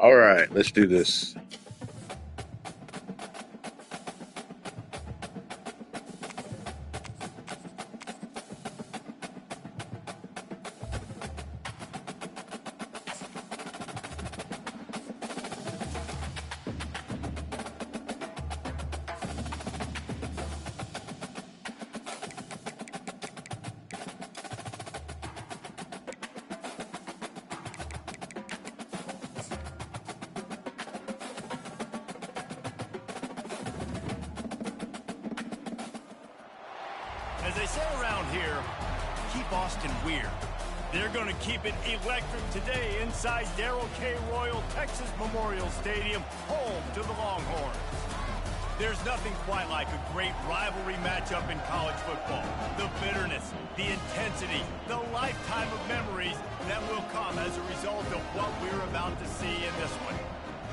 All right, let's do this. As they say around here, keep Austin weird. They're going to keep it electric today inside Darrell K. Royal Texas Memorial Stadium, home to the Longhorns. There's nothing quite like a great rivalry matchup in college football. The bitterness, the intensity, the lifetime of memories that will come as a result of what we're about to see in this one.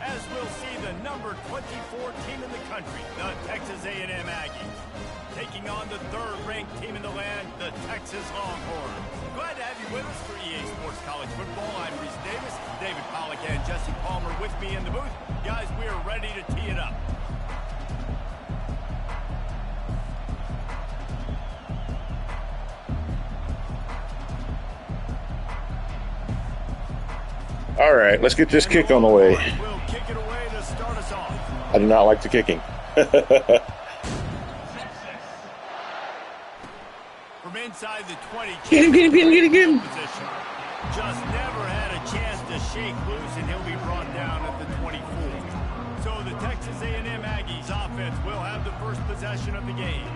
As we'll see the number 24 team in the country, the Texas A&M Aggies, taking on the third-ranked team in the land, the Texas Longhorns. Glad to have you with us for EA Sports College Football. I'm Reese Davis, David Pollack, and Jesse Palmer with me in the booth. Guys, we are ready to tee it up. All right, let's get this kick on the way. We'll kick it away to start us off. I do not like the kicking. From inside the 20, Get him. position. Just never had a chance to shake loose, and he'll be brought down at the 24. So the Texas A&M Aggies offense will have the first possession of the game.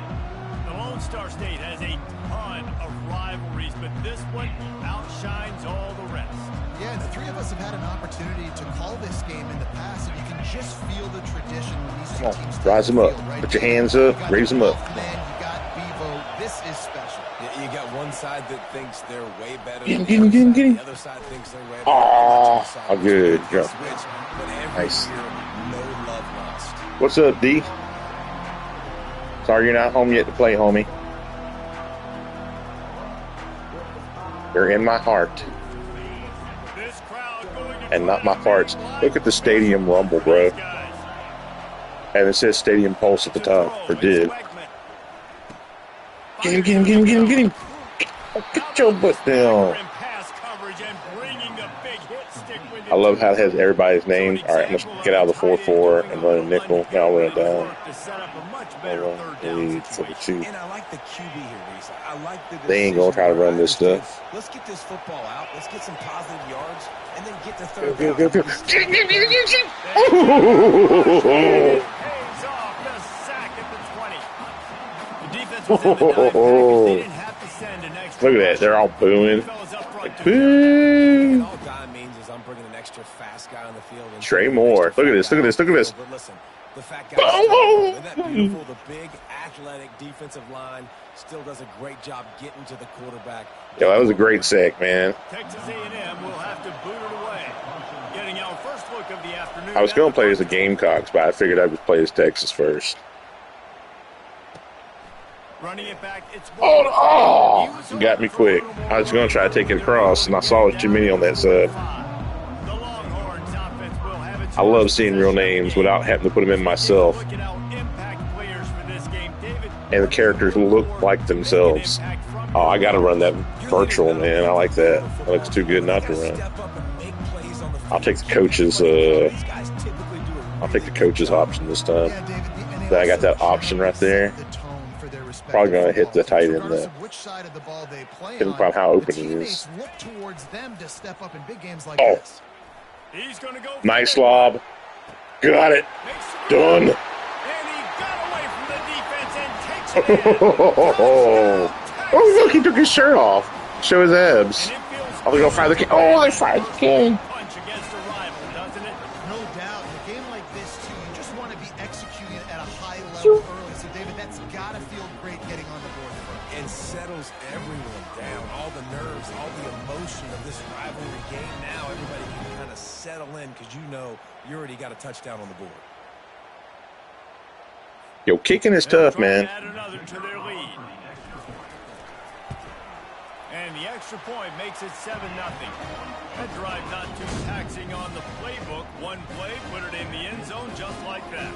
The Lone Star State has a ton of rivalries, but this one outshines all the rest. Yeah, the three of us have had an opportunity to call this game in the past, and you can just feel the tradition when these two teams rise them up. Right? Put your hands up, raise them up. Man, you got Bevo. This is special. You got one side that thinks they're way better Get than him. the other side thinks they're way better. Oh, good. Go. Nice. No love lost. What's up, D? Sorry you're not home yet to play, homie. You're in my heart. And not my farts. Look at the stadium rumble, bro. And it says Stadium Pulse at the top, or did. Get him. Get your butt down. I love how it has everybody's name. All right, let's get out of the 4-4 and run a nickel. Now I'll run it down. For the two. And I like the QB here, Reese. I like the They ain't gonna try to run this stuff. Let's get this football out. Let's get some positive yards, and then get the third down. Go. Look at that. They're all booing. Like, boo. All God means is I'm bringing an extra fast guy on the field. Trey Moore. Look at this. But listen, the fat guy, isn't that beautiful? The big, athletic defensive line still does a great job getting to the quarterback. Yeah, that was a great sack, man. Texas A&M will have to boot it away. Getting our first look of the afternoon. I was going to play as the Gamecocks, but I figured I would play as Texas first. Running it back, it's Oh! You got me quick. I was going to try to take it across, and I saw too many on that side. The Longhorns offense will have its I love seeing real names without having to put them in myself. Look at how impact players for this game. David, And the characters look like themselves. Oh, I got to run that virtual, man. I like that. That looks too good not to run. I'll take the coach's. I'll take the coach's option this time. Then I got that option right there. Probably gonna hit the tight end there. Depending upon how open it is. Oh, he's going to go. nice lob. Got it. Done. And he got away from the defense and takes it in. Oh, look, he took his shirt off. Show his abs. Oh, they're gonna fire the king. Oh, they fired the king. Punch against a rival, doesn't it? No doubt. In a game like this, too, you just want to be executing at a high level early. So, David, that's got to feel great getting on the board first. And settles everyone down. All the nerves, all the emotion of this rivalry game. Now everybody can kind of settle in because you know you already got a touchdown on the board. Yo, kicking is tough, man. Add another to their lead. And the extra point makes it 7-0. That drive not too taxing on the playbook. One play, put it in the end zone just like that.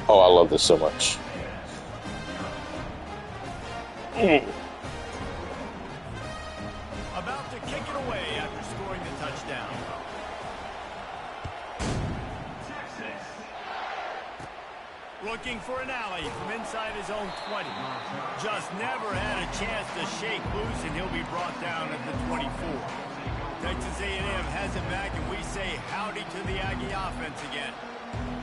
Oh, I love this so much. About to kick it away after scoring the touchdown. Looking for an alley from inside his own 20. Just never had a chance to shake loose, and he'll be brought down at the 24. Texas A&M has it back, and we say howdy to the Aggie offense again.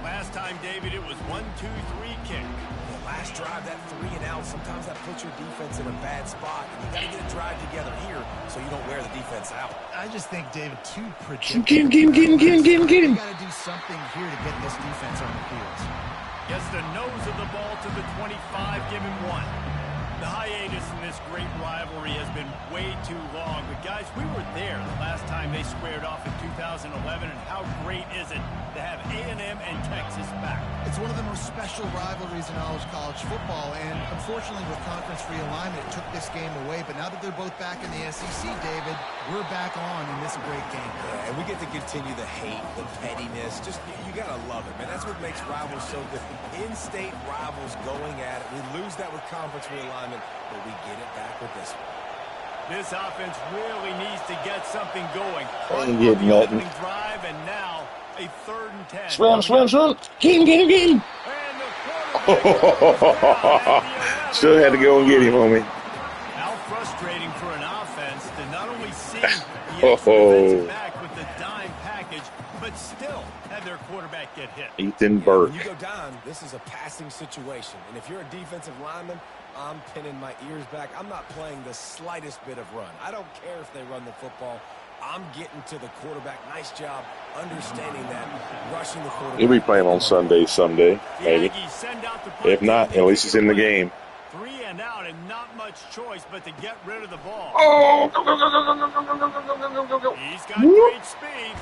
Last time, David, it was 1-2-3 kick. The last drive, that 3 and out, sometimes that puts your defense in a bad spot. And you got to get a drive together here so you don't wear the defense out. I just think, David, too predictable. Get him. You got to do something here to get this defense on the field. Gets the nose of the ball to the 25, give him 1. The hiatus in this great rivalry has been way too long. But, guys, we were there the last time they squared off in 2011, and how great is it to have A&M and Texas back? It's one of the most special rivalries in all of college football, and unfortunately with conference realignment, it took this game away. But now that they're both back in the SEC, David, we're back on in this great game. Yeah, and we get to continue the hate, the pettiness. Just, you got to love it, man. That's what makes rivals so good. In-state rivals going at it. We lose that with conference realignment, but we get it back with this one. This offense really needs to get something going. Ain't getting nothing. Drive, and now a 3rd and 10. Swim. Get him. Still had to go and get him, homie. How frustrating for an offense to not only see the extra defensive back with the dime package, but still have their quarterback get hit. Ethan Burke. When you go down, this is a passing situation. And if you're a defensive lineman, I'm pinning my ears back. I'm not playing the slightest bit of run. I don't care if they run the football. I'm getting to the quarterback. Nice job understanding that, rushing the quarterback. He'll be playing on Sunday someday, maybe. If not, at least he's in the game. 3 and out, and not much choice but to get rid of the ball. Oh, go. He's got great speed.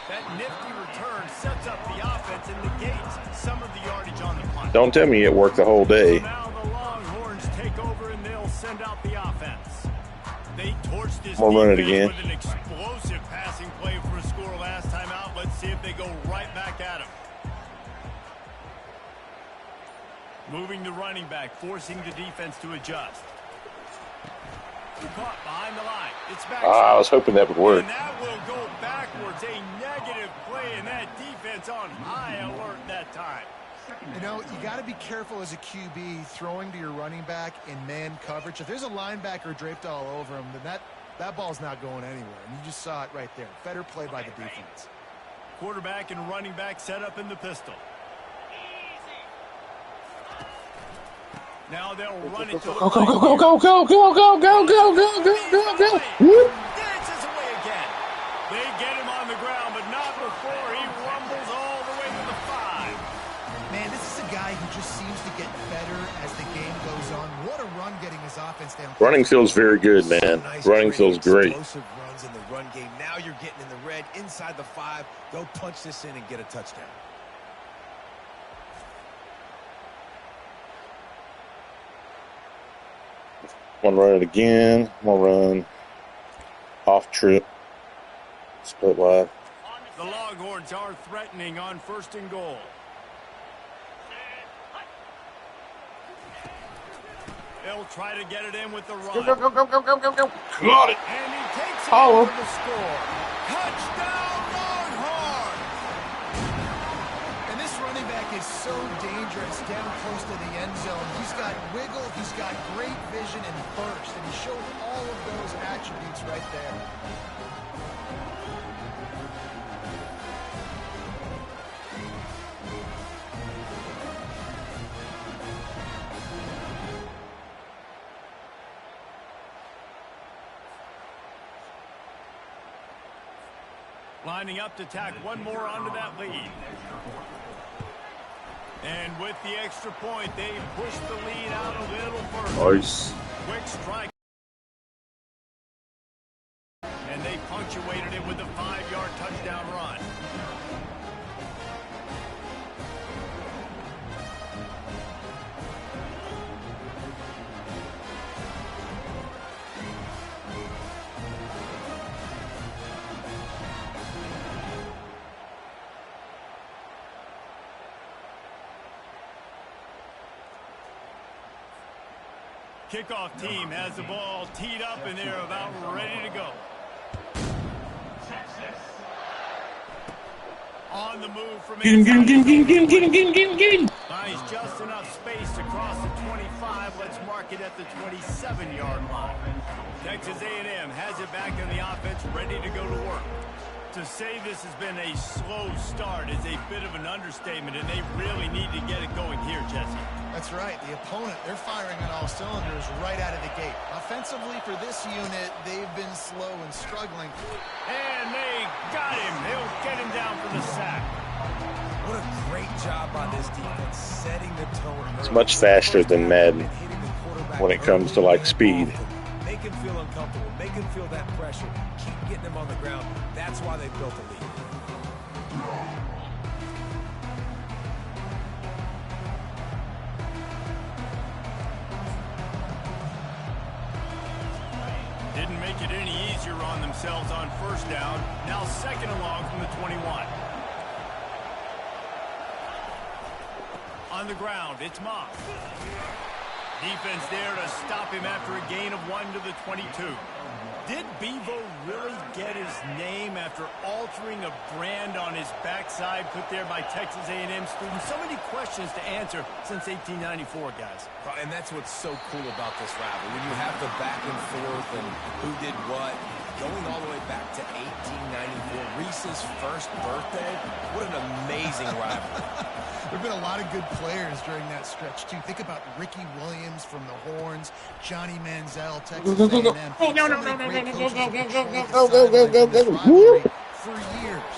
That nifty return sets up the offense and negates some of the yardage on the punt. Don't tell me it worked the whole day. So now the Longhorns take over and they'll send out the offense. They torched this We'll run it again. with an explosive passing play for a score last time out. Let's see if they go right back at him. Moving the running back, forcing the defense to adjust. Caught behind the line. It's back. I was hoping that would work. And that will go backwards. A negative play, and that defense on high alert that time. You know, you got to be careful as a QB throwing to your running back in man coverage. If there's a linebacker draped all over him, then that ball's not going anywhere. And you just saw it right there. Better play by the defense. Quarterback and running back set up in the pistol. Now they'll run it to the Go. Dances away again. They get him on the ground, but not before he rumbles all the way to the 5. Man, this is a guy who just seems to get better as the game goes on. What a run getting his offense down. Running feels very good, man. Running feels great. Explosive runs in the run game. Now you're getting in the red inside the 5. Go punch this in and get a touchdown. I'm gonna run it again. I'm gonna run off trip. Split wide. The Longhorns are threatening on 1st and goal. They'll try to get it in with the run. Go. Got it. And he takes it Oh. for the score. Touchdown, Longhorns! And this running back is so dangerous down close to the end zone. He's got wiggle, he's got great vision and burst, and he showed all of those attributes right there. Lining up to tack one more onto that lead. And with the extra point, they push the lead out a little further. Nice. Quick strike. And they punctuated it with a 5-yard touchdown run. Kickoff team has the ball teed up, and they're about ready to go. On the move from inside. Nice, just enough space to cross the 25. Let's mark it at the 27-yard line. Texas A&M has it back in the offense, ready to go to work. To say this has been a slow start is a bit of an understatement, and they really need to get it going here, Jesse. That's right. The opponent, they're firing on all cylinders right out of the gate. Offensively for this unit, they've been slow and struggling. And they got him. They'll get him down for the sack. What a great job by this defense, setting the tone. It's much faster than Madden when it comes to, like, speed. Make him feel uncomfortable. Make him feel that pressure. Keep getting him on the ground. That's why they built a lead. Didn't make it any easier on themselves on first down. Now second and long from the 21. On the ground, it's Moss. Defense there to stop him after a gain of 1 to the 22. Did Bevo really get his name after altering a brand on his backside put there by Texas A&M students? So many questions to answer since 1894, guys. And that's what's so cool about this rivalry. When you have the back and forth and who did what, going all the way back to 1894, Reese's first birthday, what an amazing rivalry. There have been a lot of good players during that stretch, too. Think about Ricky Williams from the Horns, Johnny Manziel, Texas A&M. Go. For years.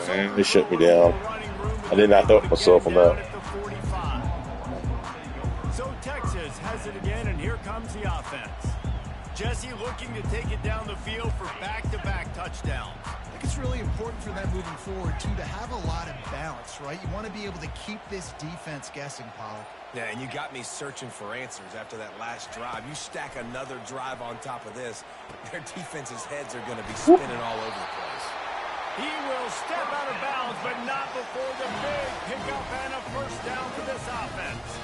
Man, they shut me down. I did not help myself on that. So Texas has it again, and here comes the offense. Jesse looking to take it down the field for back-to-back touchdowns. I think it's really important for them moving forward, too, to have a lot of balance, right? You want to be able to keep this defense guessing, Pollock. Yeah, and you got me searching for answers after that last drive. You stack another drive on top of this, their defense's heads are going to be spinning all over the place. He will step out of bounds, but not before the big pickup and a first down for this offense.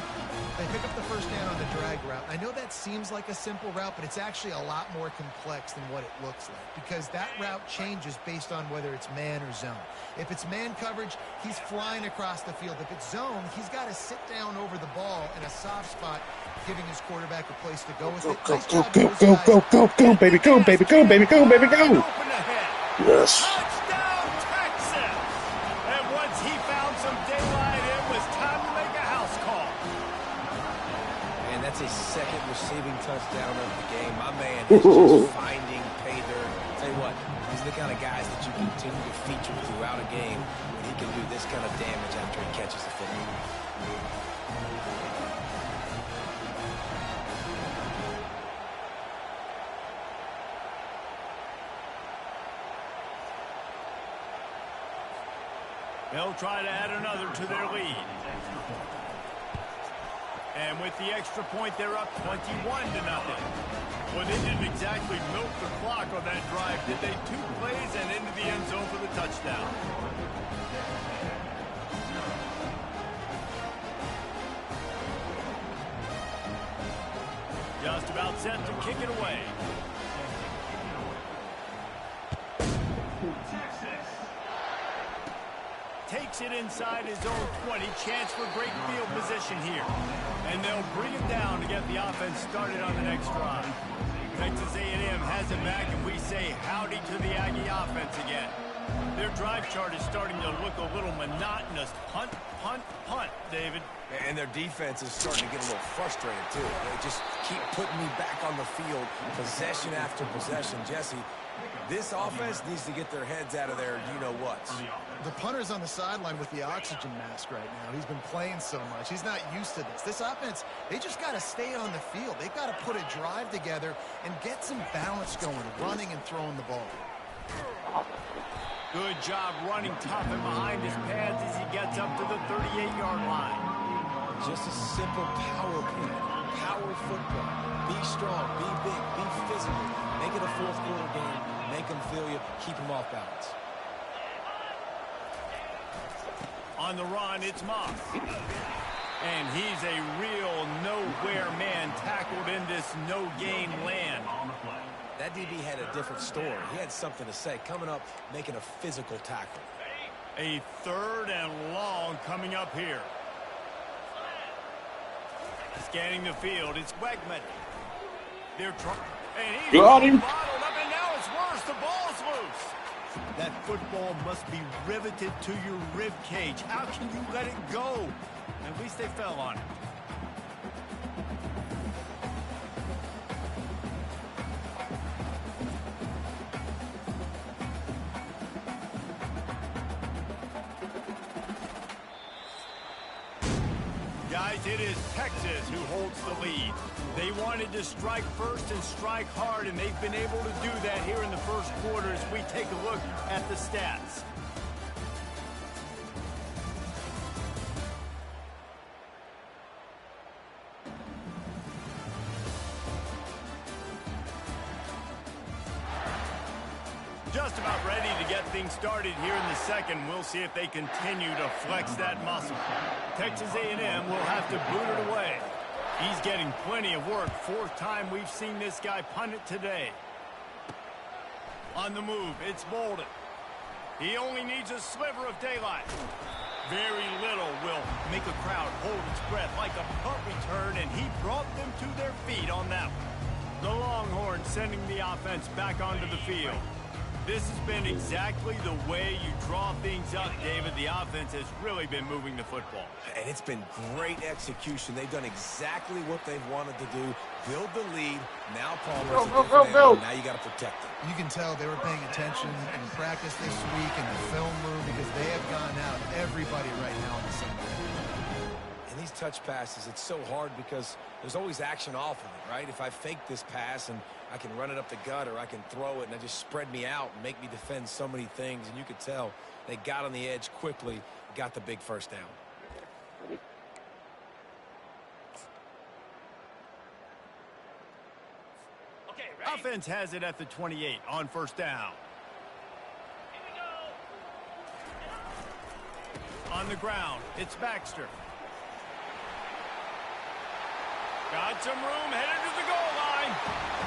They pick up the first down on the drag route. I know that seems like a simple route, but it's actually a lot more complex than what it looks like because that route changes based on whether it's man or zone. If it's man coverage, he's flying across the field. If it's zone, he's got to sit down over the ball in a soft spot, giving his quarterback a place to go with it. Go, baby, go, baby, go, baby, go, baby, go. Yes. Touchdown, Texas! And once he found some daylight, it was time to make a house call. And that's his second receiving touchdown of the game. My man is just finding pay dirt. Tell you what, he's the kind of guys that you continue to feature throughout a game when he can do this kind of damage after he catches the football. They'll try to add another to their lead. And with the extra point, they're up 21-0. Well, they didn't exactly milk the clock on that drive, did they? 2 plays and into the end zone for the touchdown. Just about set to kick it away. Takes it inside his own 20. Chance for great field position here. And they'll bring him down to get the offense started on the next drive. Texas A&M has it back, and we say howdy to the Aggie offense again. Their drive chart is starting to look a little monotonous. Punt, punt, punt, David. And their defense is starting to get a little frustrated, too. They just keep putting me back on the field, possession after possession. Jesse, this offense needs to get their heads out of their you-know-whats. The punter's on the sideline with the oxygen mask right now. He's been playing so much. He's not used to this. This offense, they just got to stay on the field. They've got to put a drive together and get some balance going, running and throwing the ball. Good job running tough and behind his pads as he gets up to the 38-yard line. Just a simple power play, power football. Be strong, be big, be physical. Make it a fourth-quarter game. Make them feel you. Keep them off balance. On the run, it's Moss. And he's a real nowhere this no-gain land. That DB had a different story. He had something to say. Coming up, making a physical tackle. A 3rd and long coming up here. Scanning the field, it's Wegman. They're trying, and he's got him. bottled up, and now it's worse. The ball's loose. That football must be riveted to your rib cage. How can you let it go? At least they fell on it. Guys, it is Texas who holds the lead. They wanted to strike first and strike hard, and they've been able to do that here in the first quarter as we take a look at the stats. Just about ready to get things started here in the second. We'll see if they continue to flex that muscle. Texas A&M will have to boot it away. He's getting plenty of work. 4th time we've seen this guy punt it today. On the move, it's Bolden. He only needs a sliver of daylight. Very little will make a crowd hold its breath like a punt return, and he brought them to their feet on that one. The Longhorns sending the offense back onto the field. This has been exactly the way you draw things up, David. The offense has really been moving the football. And it's been great execution. They've done exactly what they've wanted to do. Build the lead. Now Palmer's go. Now you got to protect them. You can tell they were paying attention in practice this week in the film room because they have gone out everybody right now on the same page. And these touch passes, it's so hard because there's always action off of it, right? If I fake this pass and I can run it up the gut or I can throw it and it just spread me out and make me defend so many things. And you could tell they got on the edge quickly, got the big first down. Offense has it at the 28 on 1st down. On the ground, it's Baxter. Got some room, headed to the goal line.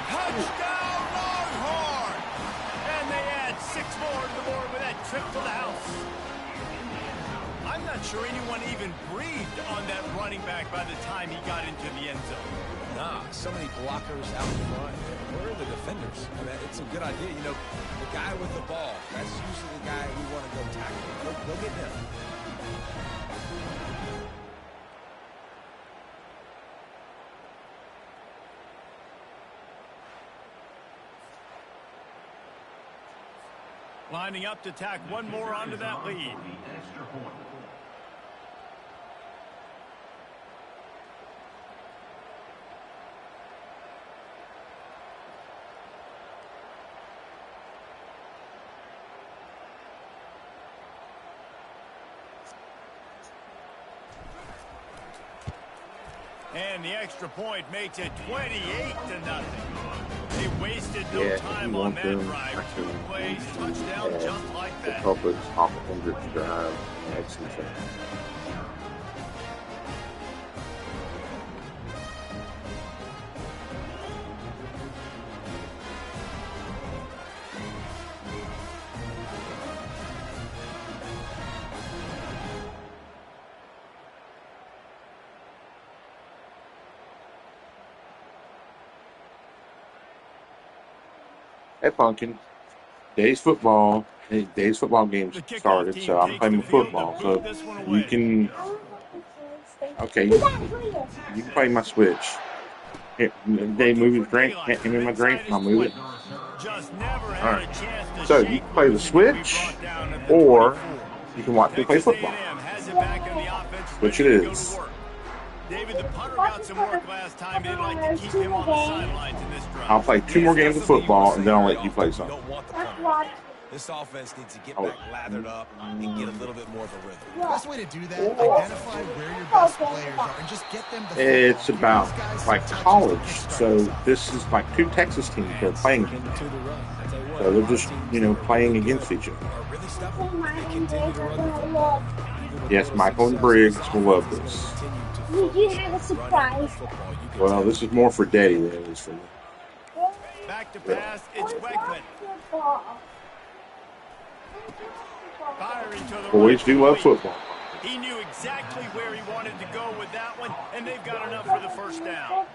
Touchdown, Longhorn! And they add 6 more to the board with that trip to the house. I'm not sure anyone even breathed on that running back by the time he got into the end zone. Nah, so many blockers out front. Where are the defenders? I mean, it's a good idea. You know, the guy with the ball, that's usually the guy we want to go tackle. Go get him. Lining up to tack one more onto that lead. And the extra point makes it 28-0. They wasted no time on that drive. 2 plays, touchdown, just like that. The Publix off 100 drive. Excellent. Hey, Pumpkin. Today's football games started, so I'm playing football. So you can, okay, you can play my Switch. Here, they move his drink. Hand me my drink, and I'll move it. All right. So you can play the Switch, or you can watch me play football. Which it is. David, the punter got some work last time. They'd like to keep him on the sidelines in this drive. I'll play 2 more games of football, and then I'll let you play some. This offense needs to get back lathered up and get a little bit more of a rhythm. The best way to do that, identify where your best players are and just get them to It's about like college. So this is like 2 Texas teams that are playing. So they're just, playing against each other. Yes, Michael and Briggs will love this. Did you have a surprise? Well, this is more for Daddy than it is for me. Back to pass, it's Wegman. Firing to the Boys right. do love football. He knew exactly where he wanted to go with that one, and they've got enough for the first down.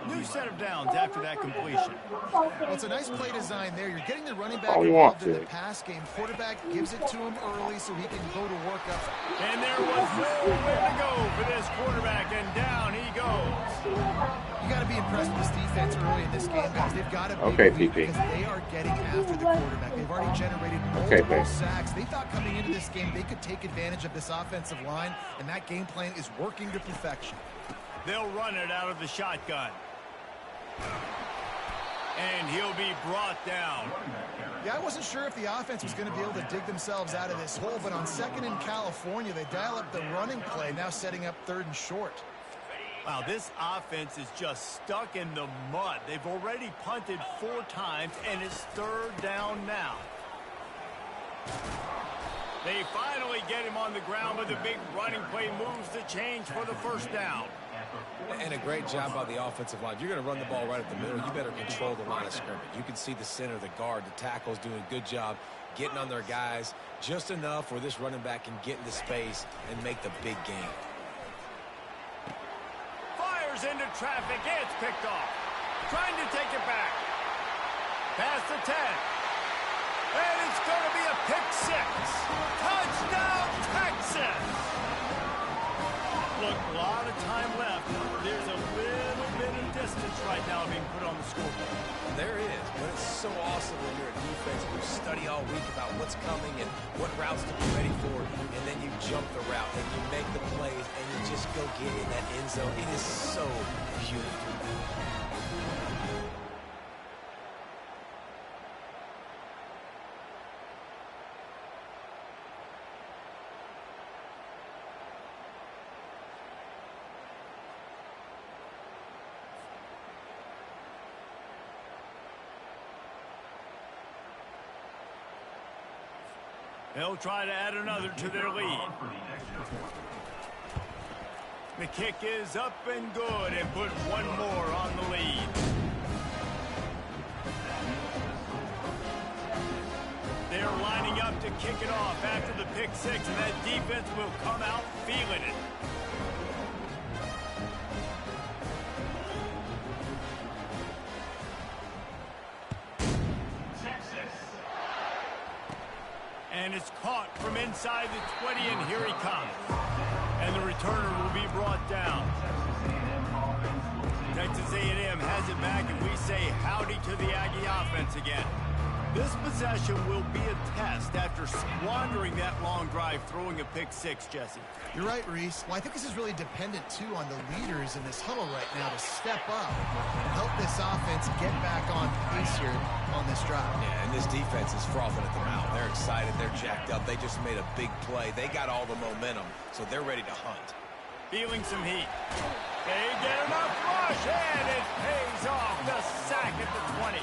New set of downs after that completion. Well, it's a nice play design there. You're getting the running back All you want, involved in the Jake. pass game. Quarterback gives it to him early so he can go to work up. And there was nowhere to go for this quarterback, and down he goes. You got to be impressed with this defense early in this game, guys. They've got to be Okay, because PP. they are getting after the quarterback. They've already generated multiple sacks. They thought coming into this game they could take advantage of this offensive line, and that game plan is working to perfection. They'll run it out of the shotgun. And he'll be brought down. Yeah, I wasn't sure if the offense was going to be able to dig themselves out of this hole, but on second in California, they dial up the running play, now setting up third and short. Wow, this offense is just stuck in the mud. They've already punted 4 times, and it's third down now. They finally get him on the ground with a big running play, moves the change for the first down. And a great job by the offensive line. If you're going to run the ball right at the middle, you better control the line of scrimmage. You can see the center, the guard, the tackles doing a good job getting on their guys just enough where this running back can get into space and make the big game. Fires into traffic. It's picked off. Trying to take it back. Past the 10. And it's going to be a pick 6. Touchdown, Texas! Look, a lot of time left. There's a little bit of distance right now being put on the scoreboard. There is, but it's so awesome when you're a defense and you study all week about what's coming and what routes to be ready for, and then you jump the route and you make the plays and you just go get in that end zone. It is so beautiful. They'll try to add another to their lead. The kick is up and good and put one more on the lead. They're lining up to kick it off after the pick 6, and that defense will come out feeling it. And it's caught from inside the 20, and here he comes. And the returner will be brought down. Texas A&M has it back, and we say howdy to the Aggie offense again. This possession will be a test after squandering that long drive, throwing a pick 6, Jesse. You're right, Reese. Well, I think this is really dependent, too, on the leaders in this huddle right now to step up and help this offense get back on pace here on this drive. Yeah, and this defense is frothing at the mouth. They're excited. They're jacked up. They just made a big play. They got all the momentum, so they're ready to hunt. Feeling some heat. They get enough rush, and it pays off. The sack at the 20.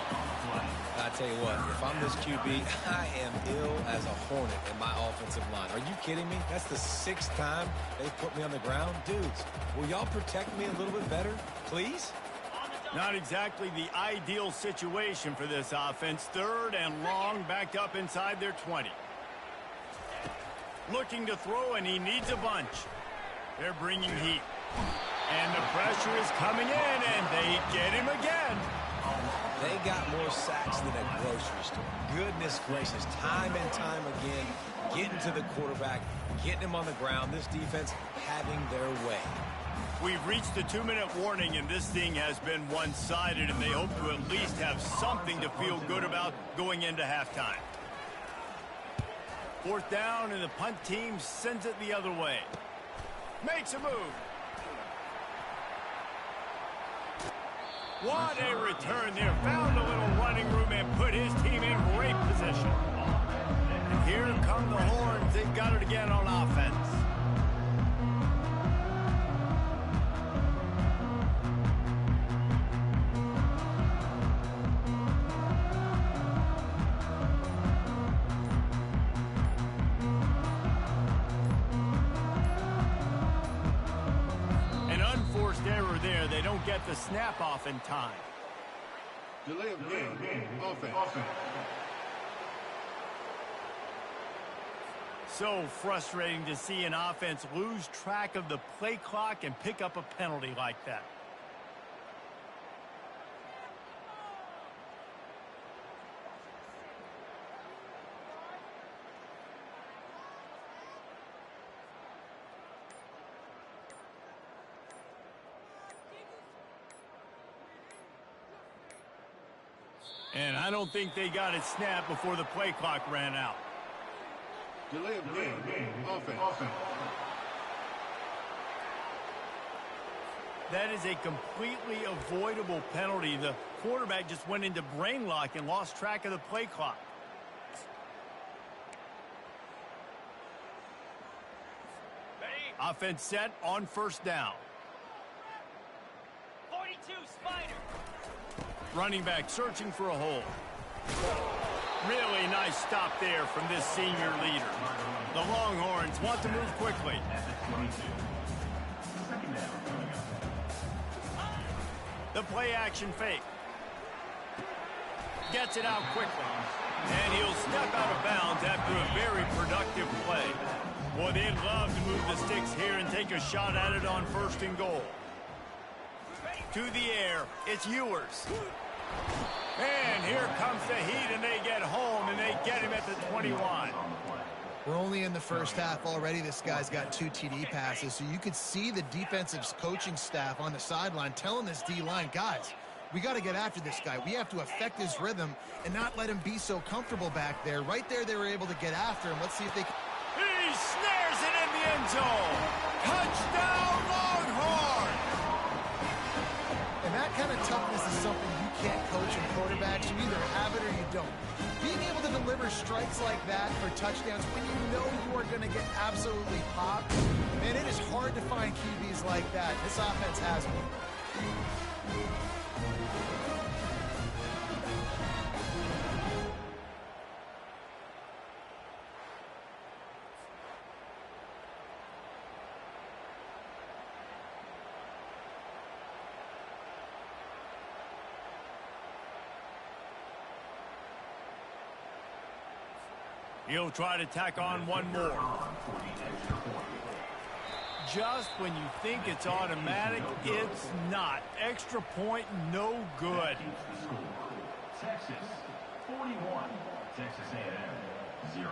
I tell you what, if I'm this QB, I am ill as a hornet in my offensive line. Are you kidding me? That's the 6th time they've put me on the ground. Dudes, will y'all protect me a little bit better, please? Not exactly the ideal situation for this offense. Third and long, backed up inside their 20. Looking to throw, and he needs a bunch. They're bringing heat. And the pressure is coming in, and they get him again. They got more sacks than a grocery store. Goodness gracious, time and time again, getting to the quarterback, getting him on the ground. This defense having their way. We've reached the 2-minute warning, and this thing has been one-sided, and they hope to at least have something to feel good about going into halftime. 4th down, and the punt team sends it the other way. Makes a move. What a return there. Found a little running room and put his team in great position. And here come the Horns. They've got it again on offense. don't get the snap off in time. Delay of game. Offense. So frustrating to see an offense lose track of the play clock and pick up a penalty like that. And I don't think they got it snapped before the play clock ran out. Delay of game. Offense. That is a completely avoidable penalty. The quarterback just went into brain lock and lost track of the play clock. Ready? Offense set on first down. 42, Spider. Running back searching for a hole. Really nice stop there from this senior leader. The Longhorns want to move quickly. The play action fake. Gets it out quickly. And he'll step out of bounds after a very productive play. Boy, they'd love to move the sticks here and take a shot at it on first and goal. To the air, it's Ewers. And here comes the heat, and they get home, and they get him at the 21. We're only in the first half already. This guy's got 2 TD passes, so you could see the defensive coaching staff on the sideline telling this D-line, guys, we got to get after this guy. We have to affect his rhythm and not let him be so comfortable back there. Right there, they were able to get after him. Let's see if they can. He snares it in the end zone. Touchdown, Longhorns! And that kind of toughness is something you can't coach in quarterbacks. You either have it or you don't. Being able to deliver strikes like that for touchdowns when you know you are going to get absolutely popped, man, it is hard to find QBs like that. This offense has one. He'll try to tack on one more. Just when you think it's automatic, it's not. Extra point, no good. Texas 41, Texas A&M 0.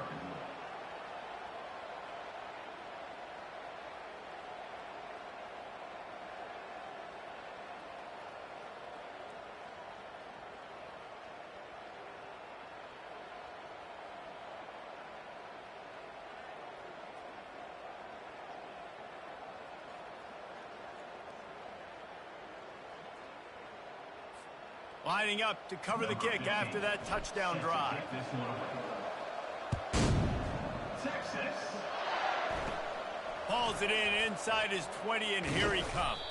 Lining up to cover the kick after that touchdown drive. Texas. Hauls it in inside his 20, and here he comes.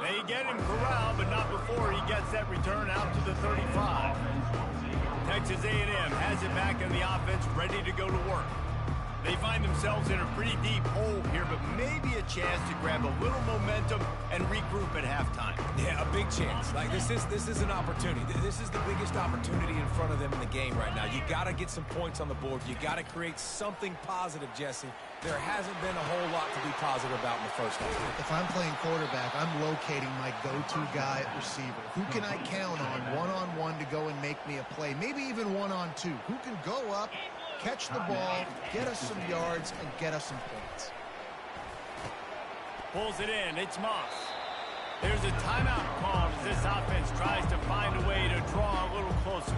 They get him corralled, but not before he gets that return out to the 35. Texas A&M has it back in the offense, ready to go to work. They find themselves in a pretty deep hole here, but maybe a chance to grab a little momentum and regroup at halftime. Yeah, a big chance. Like this is an opportunity. This is the biggest opportunity in front of them in the game right now. You got to get some points on the board. You got to create something positive, Jesse. There hasn't been a whole lot to be positive about in the first half. If I'm playing quarterback, I'm locating my go-to guy at receiver. Who can I count on one-on-one to go and make me a play? Maybe even one-on-two. Who can go up, catch the ball, get us some yards, and get us some points. Pulls it in. It's Moss. There's a timeout called as this offense tries to find a way to draw a little closer.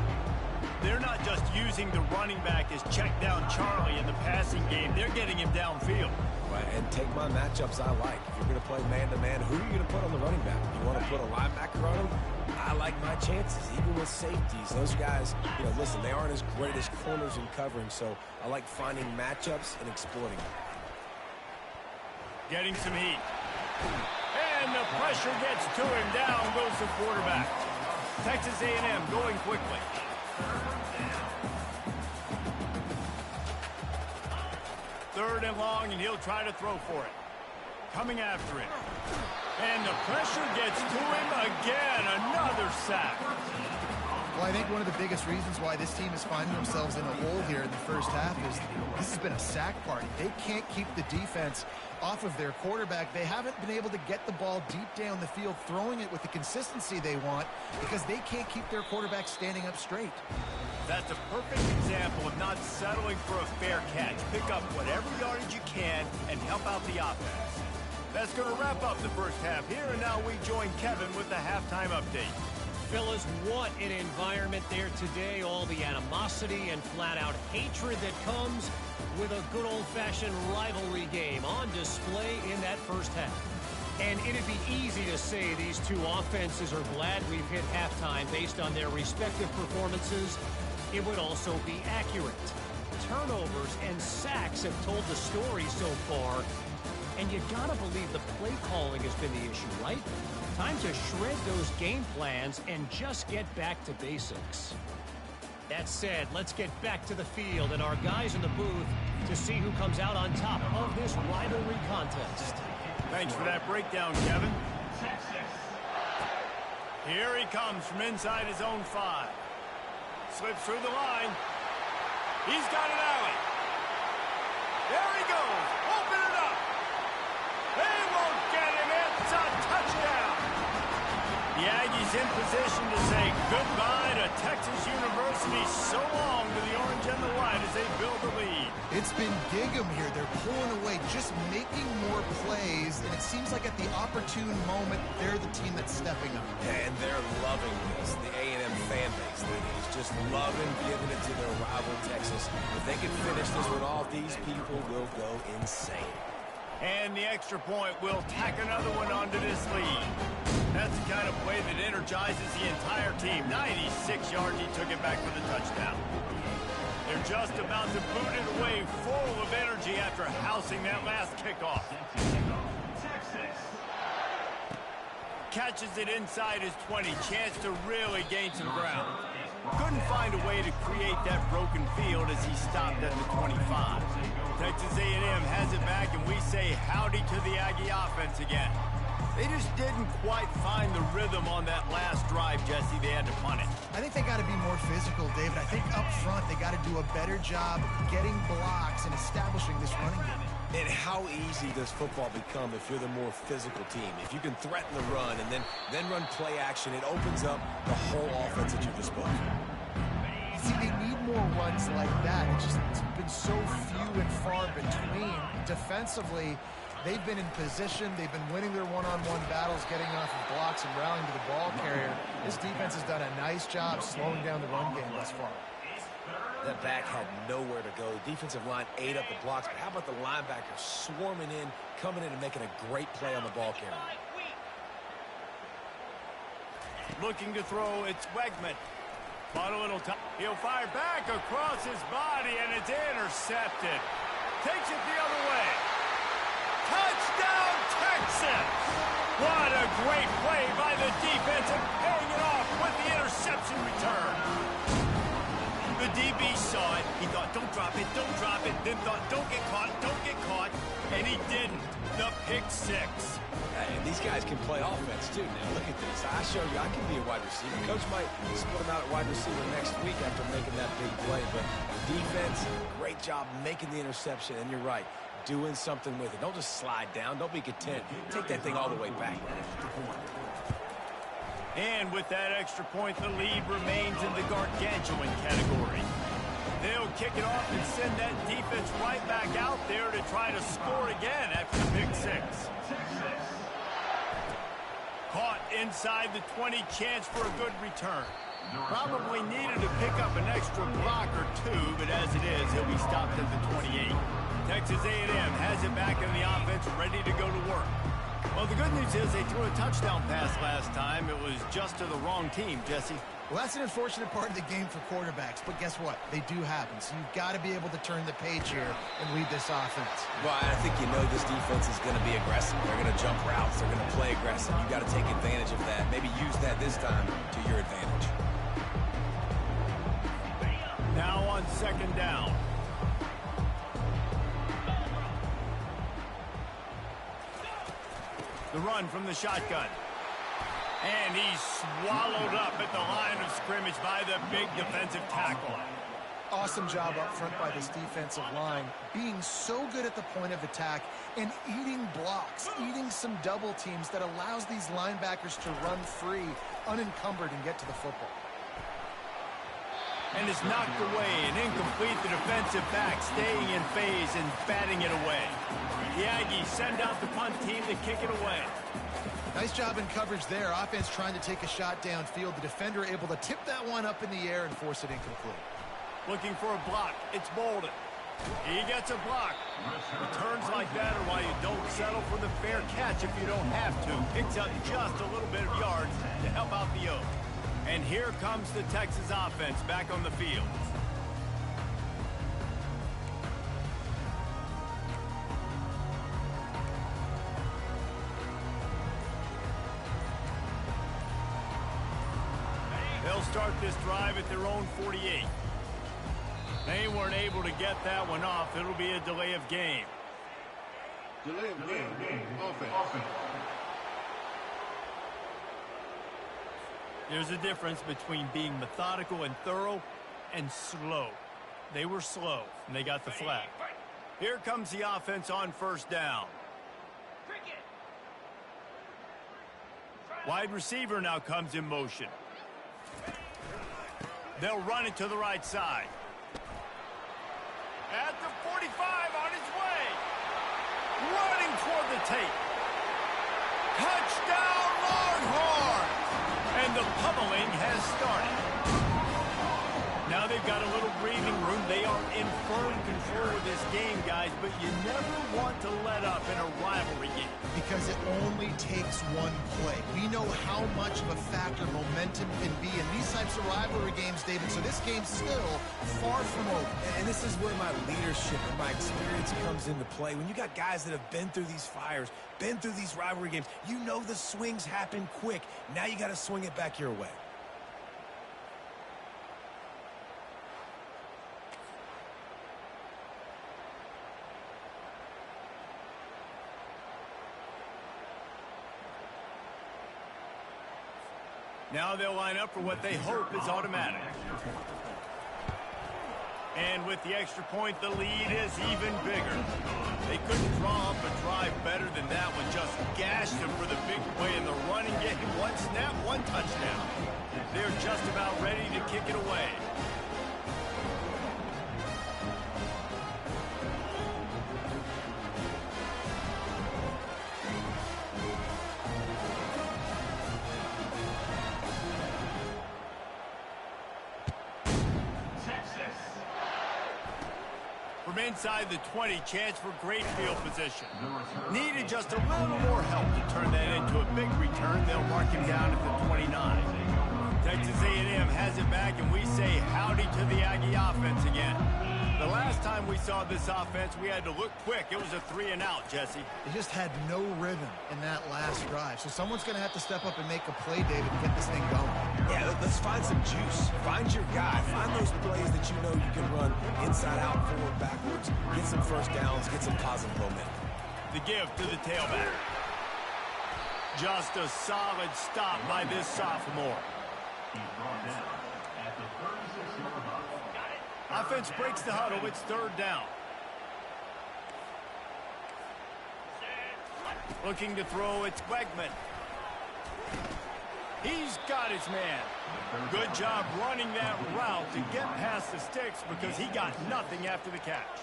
They're not just using the running back as check down Charlie in the passing game. They're getting him downfield. Right, and take my matchups I like. If you're going to play man-to-man, who are you going to put on the running back? You want to put a linebacker on him? I like my chances, even with safeties. Those guys, listen, they aren't as great as corners in covering, so I like finding matchups and exploiting them. Getting some heat. And the pressure gets to him. Down goes the quarterback. Texas A&M going quickly. Third and long, and he'll try to throw for it. Coming after it. And the pressure gets to him, again, another sack. Well, I think one of the biggest reasons why this team is finding themselves in a hole here in the first half is this has been a sack party. They can't keep the defense off of their quarterback. They haven't been able to get the ball deep down the field, throwing it with the consistency they want because they can't keep their quarterback standing up straight. That's a perfect example of not settling for a fair catch. Pick up whatever yardage you can and help out the offense. That's going to wrap up the first half here, and now we join Kevin with the halftime update. Fellas, what an environment there today. All the animosity and flat-out hatred that comes with a good old-fashioned rivalry game on display in that first half. And it'd be easy to say these two offenses are glad we've hit halftime based on their respective performances. It would also be accurate. Turnovers and sacks have told the story so far. And you gotta believe the play calling has been the issue, right? Time to shred those game plans and just get back to basics. That said, let's get back to the field and our guys in the booth to see who comes out on top of this rivalry contest. Thanks for that breakdown, Kevin. Here he comes from inside his own 5. Slips through the line. He's got an alley. There he goes. Open it up. They won't get him. It's a touchdown. The Aggies in position to say goodbye to Texas University. So long to the orange and the white as they build the lead. It's been Gig'em here. They're pulling away, just making more plays, and it seems like at the opportune moment, they're the team that's stepping up. Yeah, and they're loving this. The A&M fan base is just loving giving it to their rival Texas. If they can finish this one off, these people will go insane. And the extra point will tack another one onto this lead. That's the kind of play that energizes the entire team. 96 yards, he took it back for the touchdown. They're just about to boot it away, full of energy after housing that last kickoff. Catches it inside his 20, chance to really gain some ground. Couldn't find a way to create that broken field as he stopped at the 25. Texas A&M has it back, and we say howdy to the Aggie offense again. They just didn't quite find the rhythm on that last drive, Jesse. They had to punt it. I think they got to be more physical, David. I think up front they got to do a better job getting blocks and establishing this running game. And how easy does football become if you're the more physical team? If you can threaten the run and then run play action, it opens up the whole offense at your disposal. See, they need more runs like that. It's been so few and far between. Defensively, they've been in position. They've been winning their one-on-one battles, getting off of blocks and rallying to the ball carrier. This defense has done a nice job slowing down the run game thus far. That back had nowhere to go. The defensive line ate up the blocks, but how about the linebackers swarming in, coming in and making a great play on the ball carrier? Looking to throw, it's Wegman. Bought a little time. He'll fire back across his body, and it's intercepted. Takes it the other way. Touchdown, Texas! What a great play by the defense and paying it off with the interception return. The DB saw it. He thought, don't drop it, then thought, don't get caught, and he didn't. The pick 6. And these guys can play offense, too. Now, look at this. I showed you I can be a wide receiver. Coach might split him out at wide receiver next week after making that big play. But defense, great job making the interception. And you're right, doing something with it. Don't just slide down. Don't be content. Take that thing all the way back. And with that extra point, the lead remains in the gargantuan category. They'll kick it off and send that defense right back out there to try to score again after pick 6. Caught inside the 20, chance for a good return. Probably needed to pick up an extra block or 2, but as it is, he'll be stopped at the 28. Texas A&M has it back in the offense, ready to go to work. Well, the good news is they threw a touchdown pass last time. It was just to the wrong team, Jesse. Well, that's an unfortunate part of the game for quarterbacks, but guess what? They do happen, so you've got to be able to turn the page here and lead this offense. Well, I think you know this defense is going to be aggressive. They're going to jump routes. They're going to play aggressive. You've got to take advantage of that. Maybe use that this time to your advantage. Now on 2nd down. The run from the shotgun. And he's swallowed up at the line of scrimmage by the big defensive tackle. Awesome job up front by this defensive line, being so good at the point of attack and eating blocks, eating some double teams that allows these linebackers to run free, unencumbered, and get to the football. And it's knocked away and incomplete. The defensive back staying in phase and batting it away. The Aggies send out the punt team to kick it away. Nice job in coverage there. Offense trying to take a shot downfield. The defender able to tip that one up in the air and force it incomplete. Looking for a block. It's Bolden. He gets a block. Returns like that are why you don't settle for the fair catch if you don't have to. Picks up just a little bit of yards to help out the Oak. And here comes the Texas offense back on the field. They'll start this drive at their own 48. They weren't able to get that one off. It'll be a delay of game. Delay of game. Offense. There's a difference between being methodical and thorough and slow. They were slow, and they got the flag. Here comes the offense on first down. Wide receiver now comes in motion. They'll run it to the right side. At the 45 on his way. Running toward the tape. Touchdown Longhorns! And the pummeling has started. Now they've got a little breathing room. They are in firm control of this game, guys, but you never want to let up in a rivalry game. Because it only takes one play. We know how much of a factor momentum can be in these types of rivalry games, David, so this game's still far from over. And this is where my leadership and my experience comes into play. When you got guys that have been through these fires, been through these rivalry games, you know the swings happen quick. Now you got to swing it back your way. Now they'll line up for what they hope is automatic. And with the extra point, the lead is even bigger. They couldn't draw up a drive better than that one. Just gashed them for the big play in the running game. One snap, one touchdown. They're just about ready to kick it away. From inside the 20, chance for great field position. Needed just a little more help to turn that into a big return. They'll mark him down at the 29. Texas A&M has it back, and we say howdy to the Aggie offense again. The last time we saw this offense, we had to look quick. It was a 3-and-out, Jesse. They just had no rhythm in that last drive. So someone's going to have to step up and make a play, David, and get this thing going. Yeah, let's find some juice. Find your guy. Find those plays that you know you can run inside out, forward, backwards. Get some first downs. Get some positive momentum. The give to the tailback. Just a solid stop by this sophomore. Offense breaks the huddle. It's third down. Looking to throw, it's Wegman. He's got his man. Good job running that route to get past the sticks because he got nothing after the catch.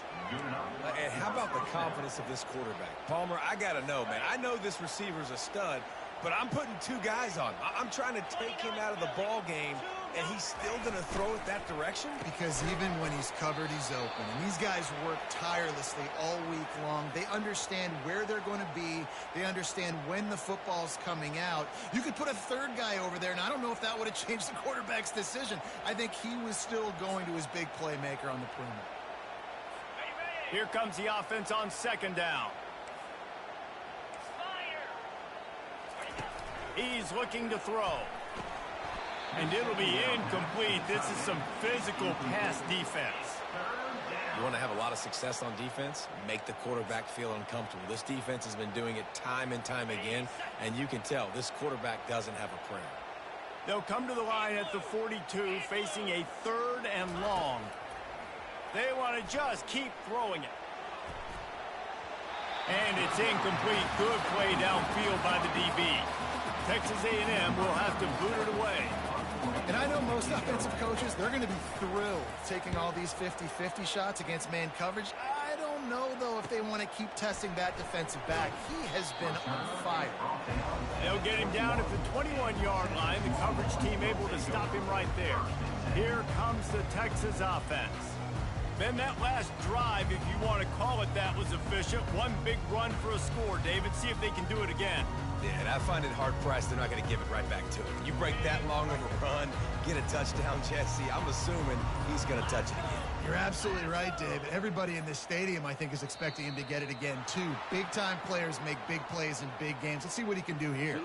And how about the confidence of this quarterback? Palmer, I got to know, man. I know this receiver's a stud, but I'm putting two guys on him. I'm trying to take him out of the ball game, and he's still going to throw it that direction? Because even when he's covered, he's open. And these guys work tirelessly all week long. They understand where they're going to be. They understand when the football's coming out. You could put a third guy over there, and I don't know if that would have changed the quarterback's decision. I think he was still going to his big playmaker on the perimeter. Here comes the offense on second down. He's looking to throw. And it'll be incomplete. This is some physical pass defense. You want to have a lot of success on defense? Make the quarterback feel uncomfortable. This defense has been doing it time and time again, and you can tell this quarterback doesn't have a prayer. They'll come to the line at the 42, facing a 3rd and long. They want to just keep throwing it. And it's incomplete. Good play downfield by the DB. Texas A&M will have to boot it away. And I know most offensive coaches, they're going to be thrilled taking all these 50-50 shots against man coverage. I don't know, though, if they want to keep testing that defensive back. He has been on fire. They'll get him down at the 21-yard line. The coverage team able to stop him right there. Here comes the Texas offense. Then that last drive, if you want to call it that, was efficient. One big run for a score, David. See if they can do it again. Yeah, and I find it hard-pressed they're not going to give it right back to him. You break that long of a run, get a touchdown, Jesse, I'm assuming he's going to touch it again. You're absolutely right, David. Everybody in this stadium, I think, is expecting him to get it again, too. Big-time players make big plays in big games. Let's see what he can do here.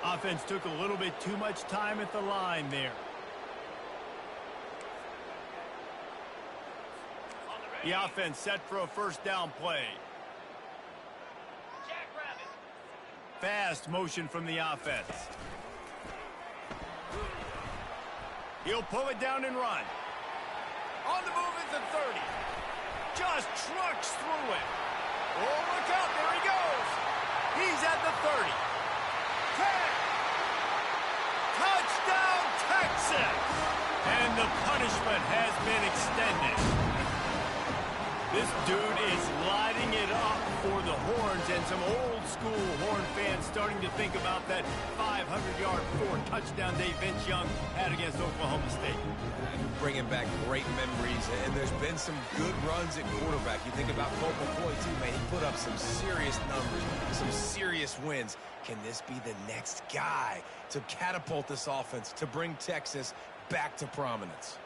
Offense took a little bit too much time at the line there. The offense set for a first down play. Fast motion from the offense. He'll pull it down and run. On the move at the 30. Just trucks through it. Oh, look out. There he goes. He's at the 30. 10. Touchdown, Texas. And the punishment has been extended. This dude is lighting it up for the Horns, and some old-school Horn fans starting to think about that 500-yard 4-touchdown day Vince Young had against Oklahoma State. Bringing back great memories, and there's been some good runs at quarterback. You think about Colt McCoy, too, man. He put up some serious numbers, some serious wins. Can this be the next guy to catapult this offense, to bring Texas back to prominence?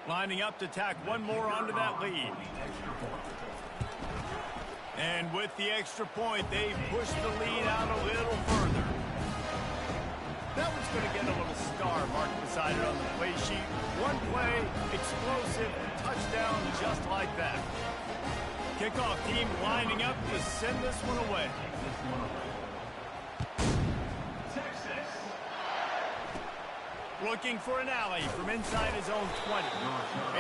Lining up to tack one more onto that lead. And with the extra point, they push the lead out a little further. That one's going to get a little star marked beside it on the play sheet. One play, explosive, touchdown just like that. Kickoff team lining up to send this one away. Looking for an alley from inside his own 20.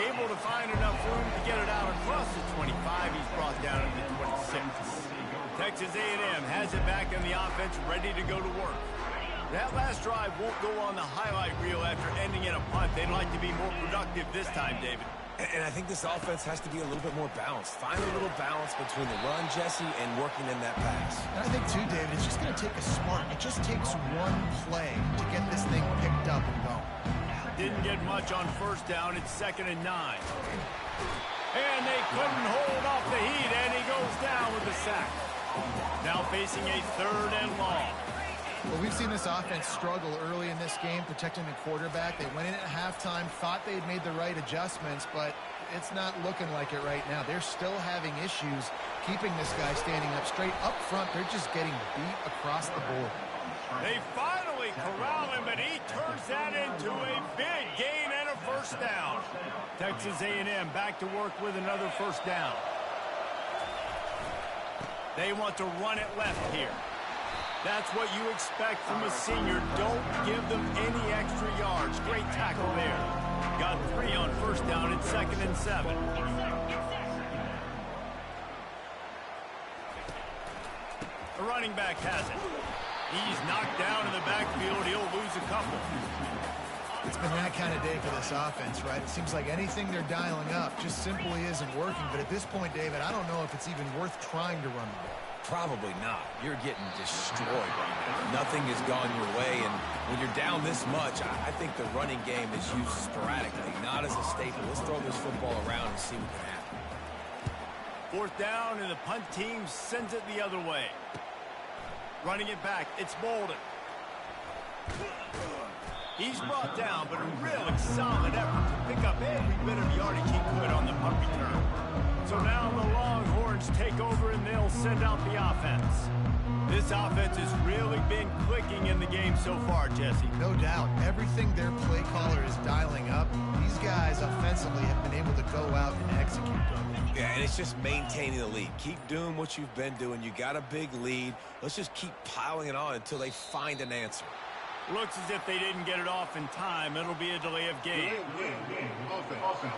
Able to find enough room to get it out across the 25. He's brought down into the 26. Texas A&M has it back in the offense, ready to go to work. That last drive won't go on the highlight reel after ending in a punt. They'd like to be more productive this time, David. And I think this offense has to be a little bit more balanced. Find a little balance between the run, Jesse, and working in that pass. And I think, too, David, it's just going to take a spark. It just takes one play to get this thing picked up and going. Didn't get much on first down. It's 2nd and 9. And they couldn't hold off the heat, and he goes down with the sack. Now facing a 3rd and long. Well, we've seen this offense struggle early in this game, protecting the quarterback. They went in at halftime, thought they'd made the right adjustments, but it's not looking like it right now. They're still having issues keeping this guy standing up straight. Up front, they're just getting beat across the board. They finally corral him, but he turns that into a big gain and a first down. Texas A&M back to work with another first down. They want to run it left here. That's what you expect from a senior. Don't give them any extra yards. Great tackle there. Got 3 on first down. It's 2nd and 7. The running back has it. He's knocked down in the backfield. He'll lose a couple. It's been that kind of day for this offense, right? It seems like anything they're dialing up just simply isn't working. But at this point, David, I don't know if it's even worth trying to run the ball. Probably not. You're getting destroyed right now. Nothing has gone your way, and when you're down this much, I think the running game is used sporadically, not as a staple. Let's throw this football around and see what can happen. 4th down, and the punt team sends it the other way. Running it back, it's Bolden. He's brought down, but a really solid effort to pick up every bit of yardage he could on the punt return. So now the Longhorns take over and they'll send out the offense. This offense has really been clicking in the game so far, Jesse. No doubt. Everything their play caller is dialing up, these guys offensively have been able to go out and execute them. Yeah, and it's just maintaining the lead. Keep doing what you've been doing. You got a big lead. Let's just keep piling it on until they find an answer. Looks as if they didn't get it off in time. It'll be a delay of game. Offense.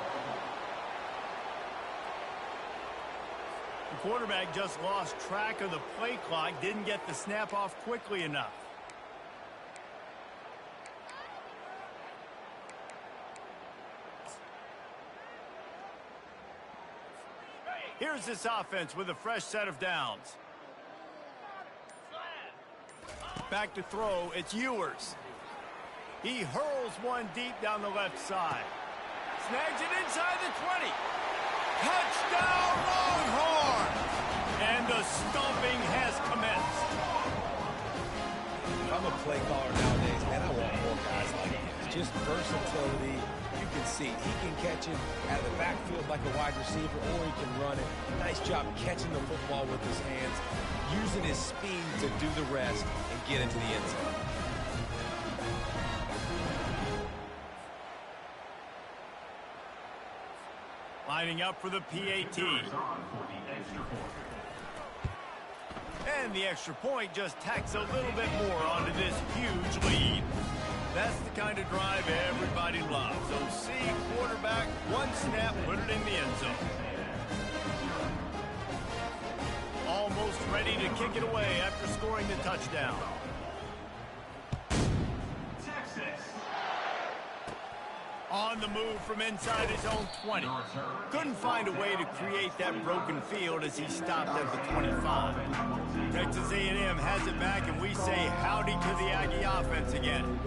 The quarterback just lost track of the play clock, didn't get the snap off quickly enough. Here's this offense with a fresh set of downs. Back to throw, it's Ewers. He hurls one deep down the left side. Snags it inside the 20. Touchdown Longhorns! And the stomping has commenced. If I'm a play caller nowadays, man, I want more guys like this. Just versatility. You can see he can catch it out of the backfield like a wide receiver, or he can run it. Nice job catching the football with his hands, using his speed to do the rest and get into the end zone. Lining up for the PAT. And the extra point just tacks a little bit more onto this huge lead. That's the kind of drive everybody loves. OC, quarterback, one snap, put it in the end zone. Almost ready to kick it away after scoring the touchdown. On the move from inside his own 20. Couldn't find a way to create that broken field as he stopped at the 25. Texas A&M has it back, and we say howdy to the Aggie offense again.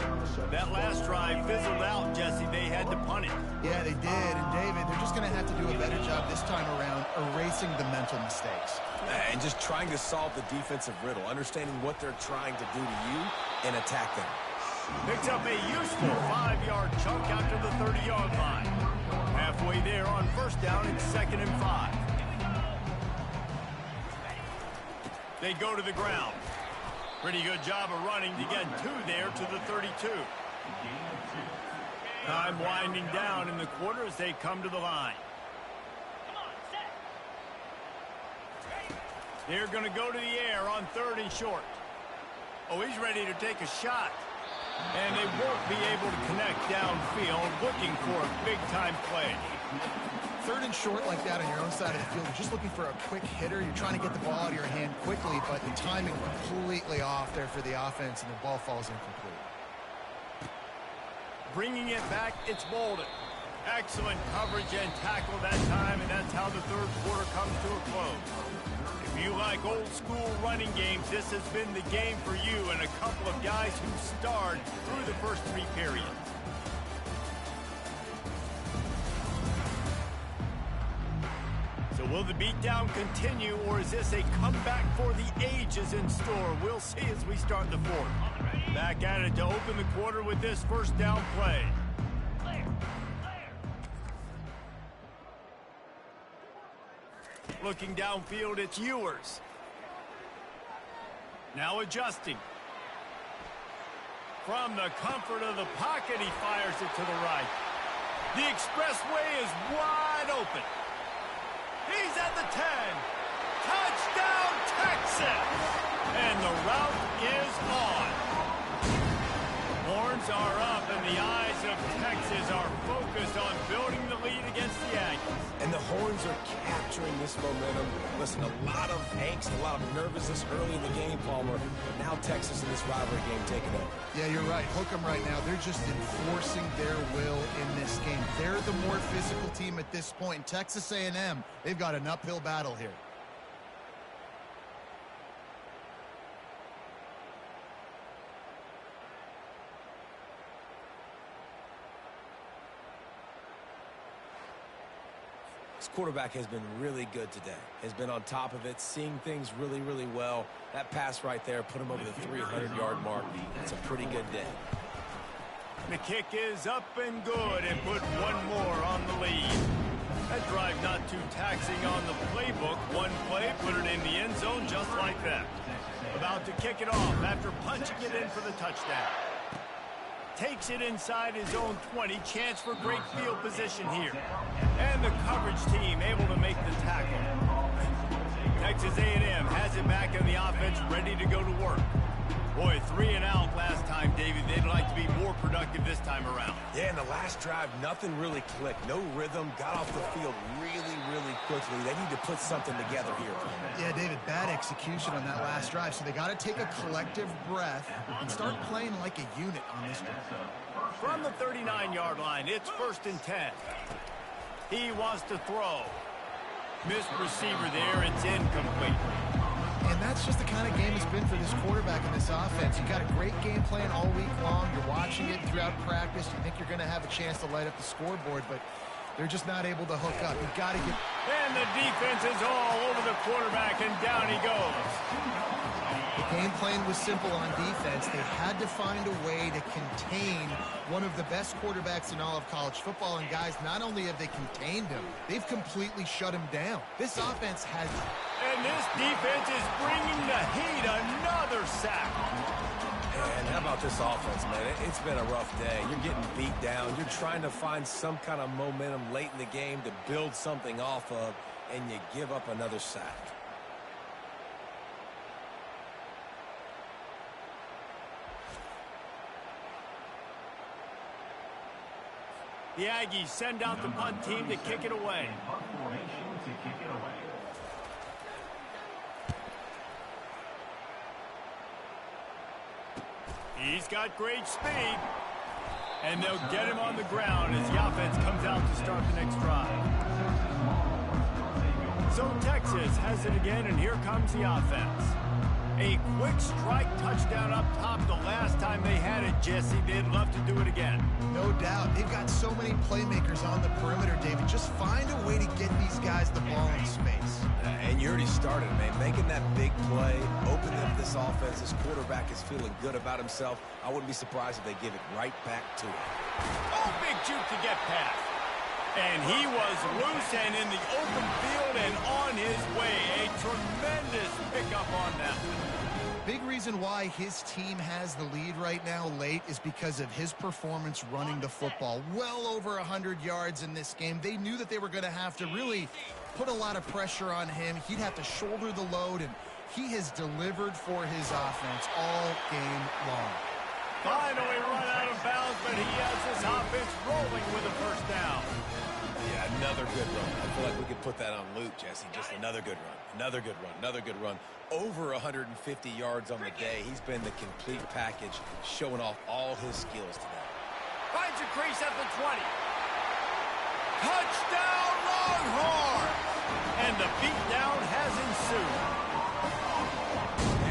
That last drive fizzled out, Jesse. They had to punt it. Yeah, they did. And, David, they're just going to have to do a better job this time around erasing the mental mistakes. And just trying to solve the defensive riddle, understanding what they're trying to do to you and attack them. Picks up a useful 5-yard chunk after the 30-yard line. Halfway there on first down, it's 2nd and 5. They go to the ground. Pretty good job of running to get 2 there to the 32. Time winding down in the quarter as they come to the line. They're going to go to the air on 3rd and short. Oh, he's ready to take a shot. And they won't be able to connect downfield, looking for a big-time play. 3rd and short like that on your own side of the field, you're just looking for a quick hitter. You're trying to get the ball out of your hand quickly, but the timing completely off there for the offense, and the ball falls incomplete. Bringing it back, it's Bolden. Excellent coverage and tackle that time, and that's how the 3rd quarter comes to a close. If you like old-school running games, this has been the game for you and a couple of guys who starred through the first 3 periods. So will the beatdown continue, or is this a comeback for the ages in store? We'll see as we start the 4th. Back at it to open the quarter with this first down play. Looking downfield, it's Ewers. Now adjusting. From the comfort of the pocket, he fires it to the right. The expressway is wide open. He's at the 10. Touchdown, Texas! And the route is on. Horns are up, and the eyes of Texas are focused on building the lead against the Aggies. And the Horns are capturing this momentum. Listen, a lot of angst, a lot of nervousness early in the game, Palmer. But now Texas in this rivalry game taking over. Yeah, you're right. Hook them right now. They're just enforcing their will in this game. They're the more physical team at this point. Texas A&M, they've got an uphill battle here. This quarterback has been really good today. Has been on top of it, seeing things really, really well. That pass right there put him over the 300-yard mark. It's a pretty good day. The kick is up and good and put one more on the lead. That drive not too taxing on the playbook. One play, put it in the end zone just like that. About to kick it off after punching it in for the touchdown. Takes it inside his own 20. Chance for great field position here. And the coverage team able to make the tackle. Texas A&M has it back in the offense, ready to go to work. Boy, 3 and out last time, David. They'd like to be more productive this time around. Yeah, in the last drive, nothing really clicked. No rhythm. Got off the field really, really quickly. They need to put something together here. Yeah, David, bad execution on that last drive. So they got to take a collective breath and start playing like a unit on this drive. From the 39-yard line, it's 1st and 10. He wants to throw. Missed receiver there. It's incomplete. And that's just the kind of game it's been for this quarterback in this offense. You got a great game plan all week long. You're watching it throughout practice. You think you're going to have a chance to light up the scoreboard, but they're just not able to hook up. You've got to get... And the defense is all over the quarterback, and down he goes. The game plan was simple on defense. They had to find a way to contain one of the best quarterbacks in all of college football. And guys, not only have they contained him, they've completely shut him down. This offense has... And this defense is bringing the heat. Another sack. And how about this offense, man? It's been a rough day. You're getting beat down. You're trying to find some kind of momentum late in the game to build something off of, and you give up another sack. The Aggies send out the punt team to kick it away. Punt formation to kick it away. He's got great speed. And they'll get him on the ground as the offense comes out to start the next drive. So Texas has it again, and here comes the offense. A quick strike touchdown up top the last time they had it, Jesse. They'd love to do it again. No doubt. They've got so many playmakers on the perimeter, David. Just find a way to get these guys the ball in space. And you already started, man. Making that big play, opening up this offense. This quarterback is feeling good about himself. I wouldn't be surprised if they give it right back to him. Oh, big juke to get past. And he was loose and in the open field and on his way. A tremendous pickup on that one. Big reason why his team has the lead right now late is because of his performance running the football. Well over 100 yards in this game. They knew that they were going to have to really put a lot of pressure on him. He'd have to shoulder the load, and he has delivered for his offense all game long. Finally run out of bounds, but he has this offense rolling with a first down. Yeah, another good run. I feel like we could put that on loop, Jesse. Just another good run. Another good run. Another good run. Over 150 yards on the day. He's been the complete package, showing off all his skills today. Finds a crease at the 20. Touchdown, Longhorns! And the beatdown has ensued.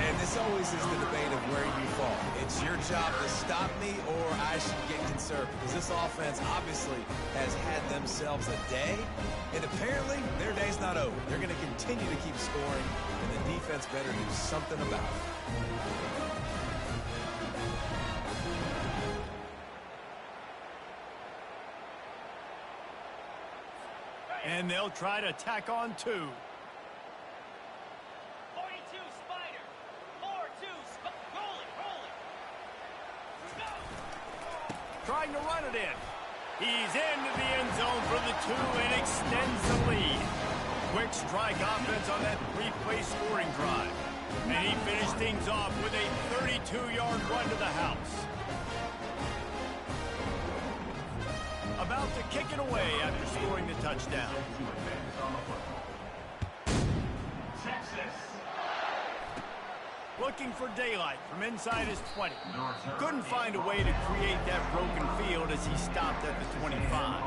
And this always is the debate of where you fall. It's your job to stop me, or I should get conservative. Because this offense obviously has had themselves a day, and apparently their day's not over. They're going to continue to keep scoring, and the defense better do something about it. And they'll try to tack on 2. 42 Spider. 4-2 rolling. Go. Trying to run it in. He's into the end zone for the 2 and extends the lead. Quick strike offense on that 3-play scoring drive. And he finished things off with a 32-yard run to the house. About to kick it away after scoring the touchdown. Texas. Looking for daylight from inside his 20. Couldn't find a way to create that broken field as he stopped at the 25.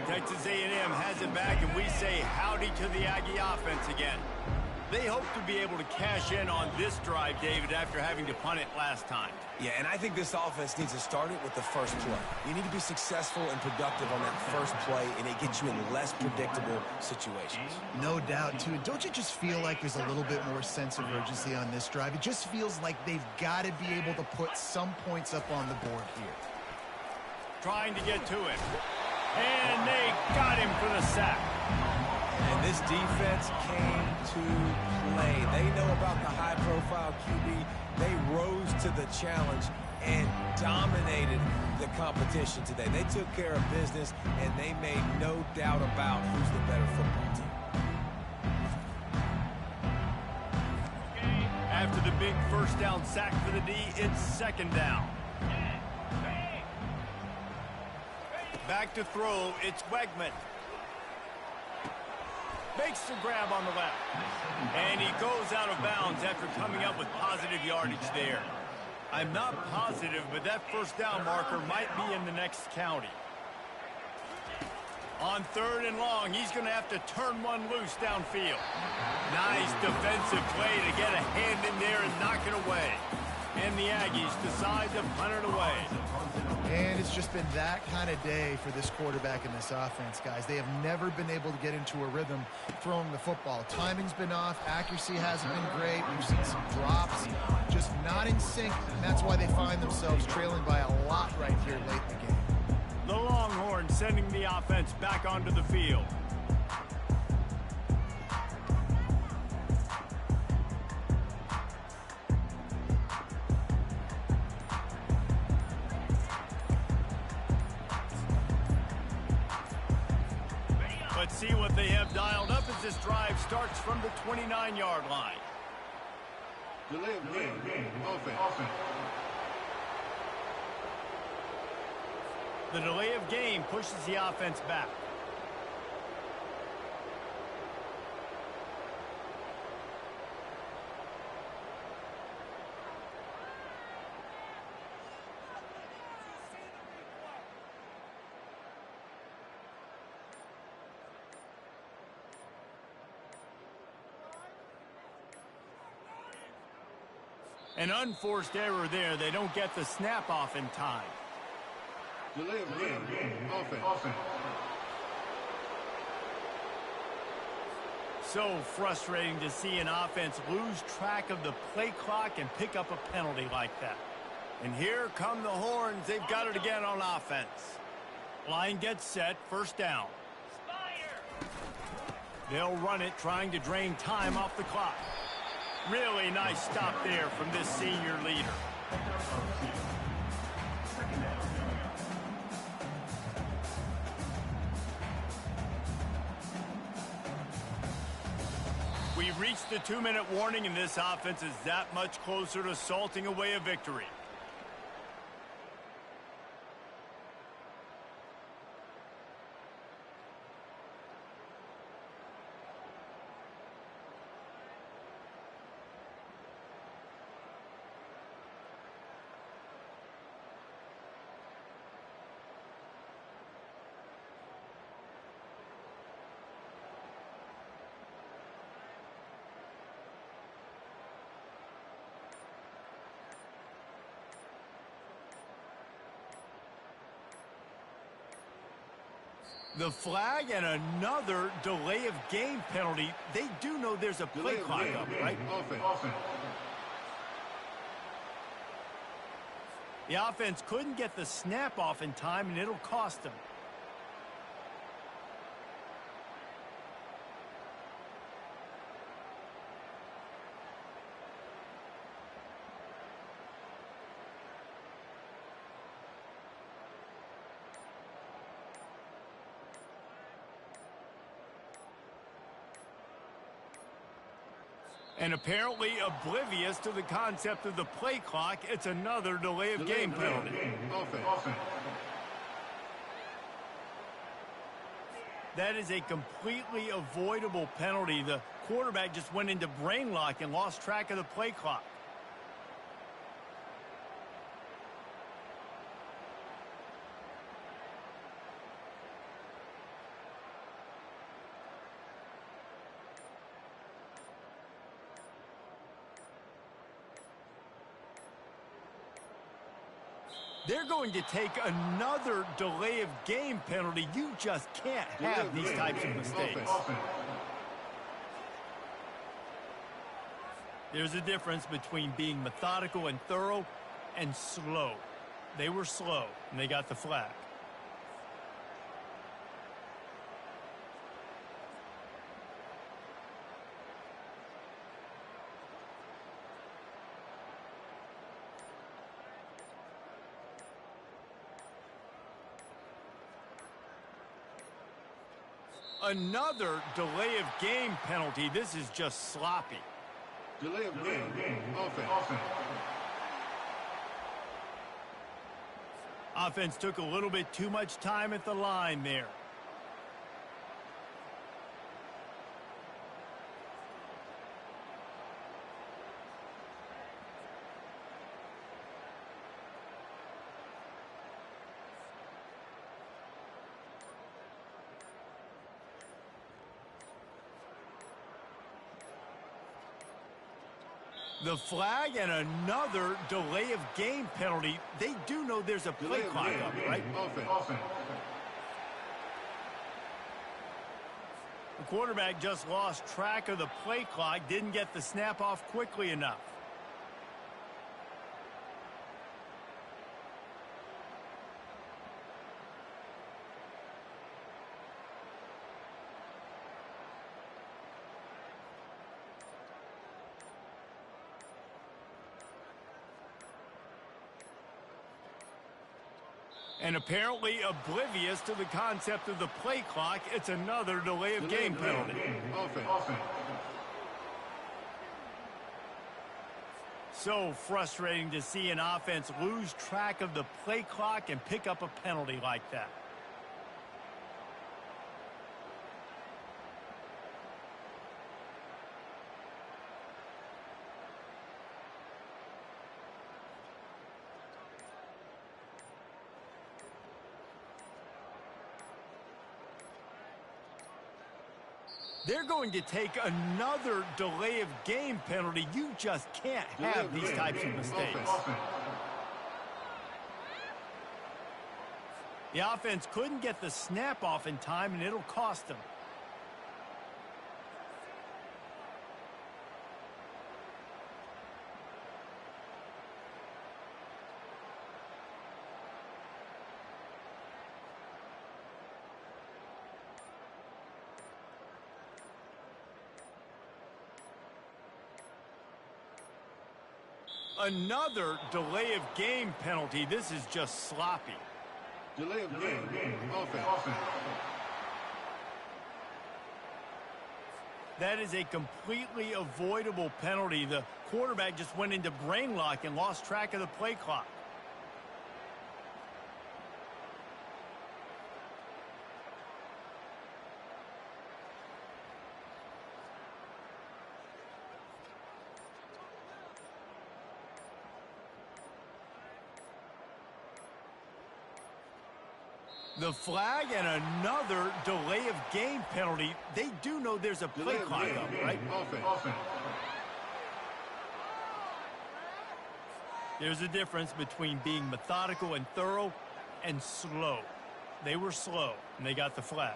Texas A&M has it back, and we say howdy to the Aggie offense again. They hope to be able to cash in on this drive, David, after having to punt it last time. Yeah, and I think this offense needs to start it with the first play. You need to be successful and productive on that first play, and it gets you in less predictable situations. No doubt, too. Don't you just feel like there's a little bit more sense of urgency on this drive? It just feels like they've got to be able to put some points up on the board here. trying to get to him. And they got him for the sack. And this defense came to play. They know about the high-profile QB. They rose to the challenge and dominated the competition today. They took care of business, and they made no doubt about who's the better football team. After the big first down sack for the D, it's second down. Back to throw, it's Wegman. Makes the grab on the left. And he goes out of bounds after coming up with positive yardage there. I'm not positive, but that first down marker might be in the next county. On third and long, he's going to have to turn one loose downfield. Nice defensive play to get a hand in there and knock it away. And the Aggies decide to punt it away. And it's just been that kind of day for this quarterback and this offense, guys. They have never been able to get into a rhythm throwing the football. Timing's been off. Accuracy hasn't been great. We've seen some drops. Just not in sync. And that's why they find themselves trailing by a lot right here late in the game. The Longhorns sending the offense back onto the field. Let's see what they have dialed up as this drive starts from the 29-yard line. Delay of game. Offense. The delay of game pushes the offense back. An unforced error there. They don't get the snap off in time. Delay of game. Offense. So frustrating to see an offense lose track of the play clock and pick up a penalty like that. And here come the Horns. They've got it again on offense. Line gets set. First down. They'll run it, trying to drain time off the clock. Really nice stop there from this senior leader. We've reached the 2-minute warning, and this offense is that much closer to salting away a victory. The flag and another delay of game penalty. They do know there's a play clock up, right? Offense. The offense couldn't get the snap off in time, and it'll cost them. And apparently oblivious to the concept of the play clock, it's another delay of game penalty. Offense. That is a completely avoidable penalty. The quarterback just went into brain lock and lost track of the play clock. They're going to take another delay of game penalty. You just can't have these types of mistakes. There's a difference between being methodical and thorough and slow. They were slow, and they got the flag. Another delay of game penalty. This is just sloppy. Delay of game. Offense. Offense took a little bit too much time at the line there. The flag and another delay of game penalty. They do know there's a play clock up, right? Offense. The quarterback just lost track of the play clock, didn't get the snap off quickly enough. And apparently oblivious to the concept of the play clock, it's another delay of game penalty. Offense. So frustrating to see an offense lose track of the play clock and pick up a penalty like that. They're going to take another delay of game penalty. You just can't have these types of mistakes. The offense couldn't get the snap off in time, and it'll cost them. Another delay of game penalty. This is just sloppy. Delay of game. Offense. That is a completely avoidable penalty. The quarterback just went into brain lock and lost track of the play clock. The flag and another delay of game penalty. They do know there's a play clock up, right? Offense. There's a difference between being methodical and thorough and slow. They were slow, and they got the flag.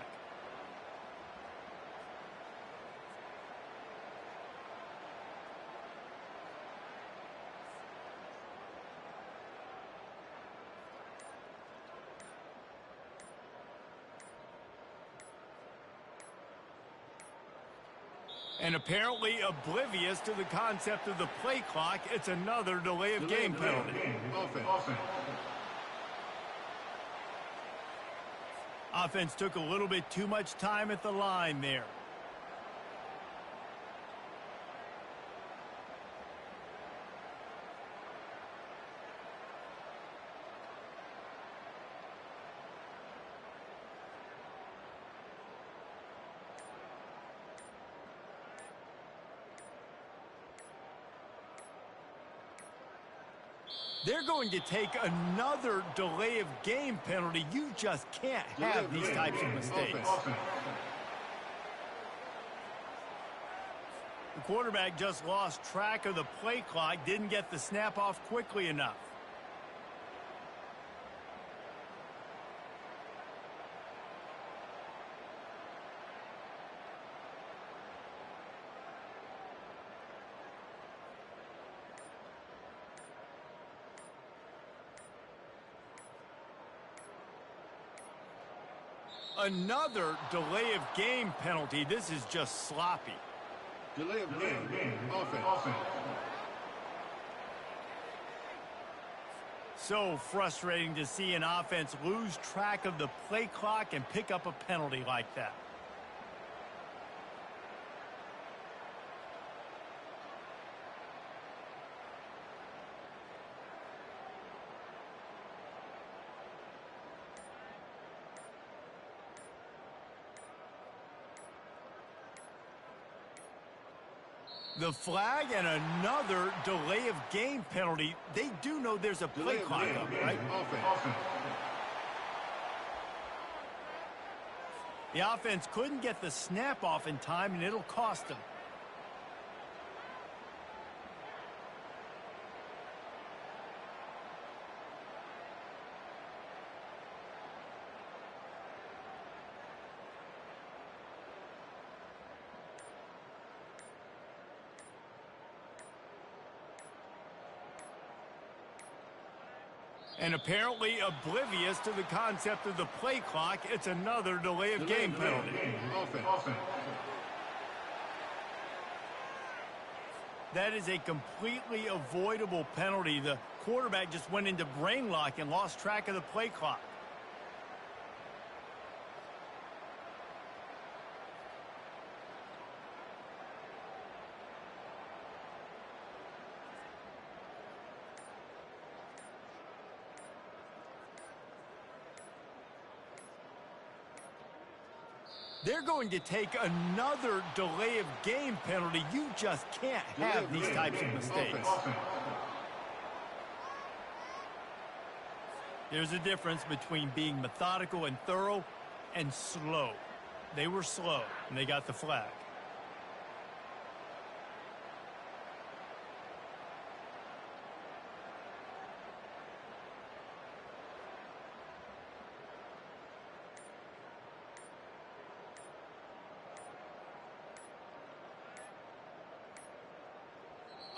And apparently oblivious to the concept of the play clock, it's another delay of game penalty. Offense. Offense took a little bit too much time at the line there. They're going to take another delay of game penalty. You just can't have these types of mistakes. The quarterback just lost track of the play clock, didn't get the snap off quickly enough. Another delay of game penalty. This is just sloppy. Delay of game. Offense. So frustrating to see an offense lose track of the play clock and pick up a penalty like that. The flag and another delay of game penalty. They do know there's a play clock up, right? Offense. The offense couldn't get the snap off in time, and it'll cost them. And apparently oblivious to the concept of the play clock, it's another delay of game penalty. Offense. That is a completely avoidable penalty. The quarterback just went into brain lock and lost track of the play clock. They're going to take another delay of game penalty. You just can't have these types of mistakes. There's a difference between being methodical and thorough and slow. They were slow, and they got the flag.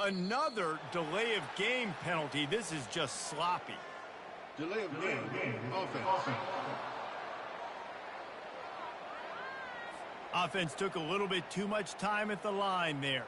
Another delay of game penalty. This is just sloppy. Delay of game. Offense. Offense took a little bit too much time at the line there.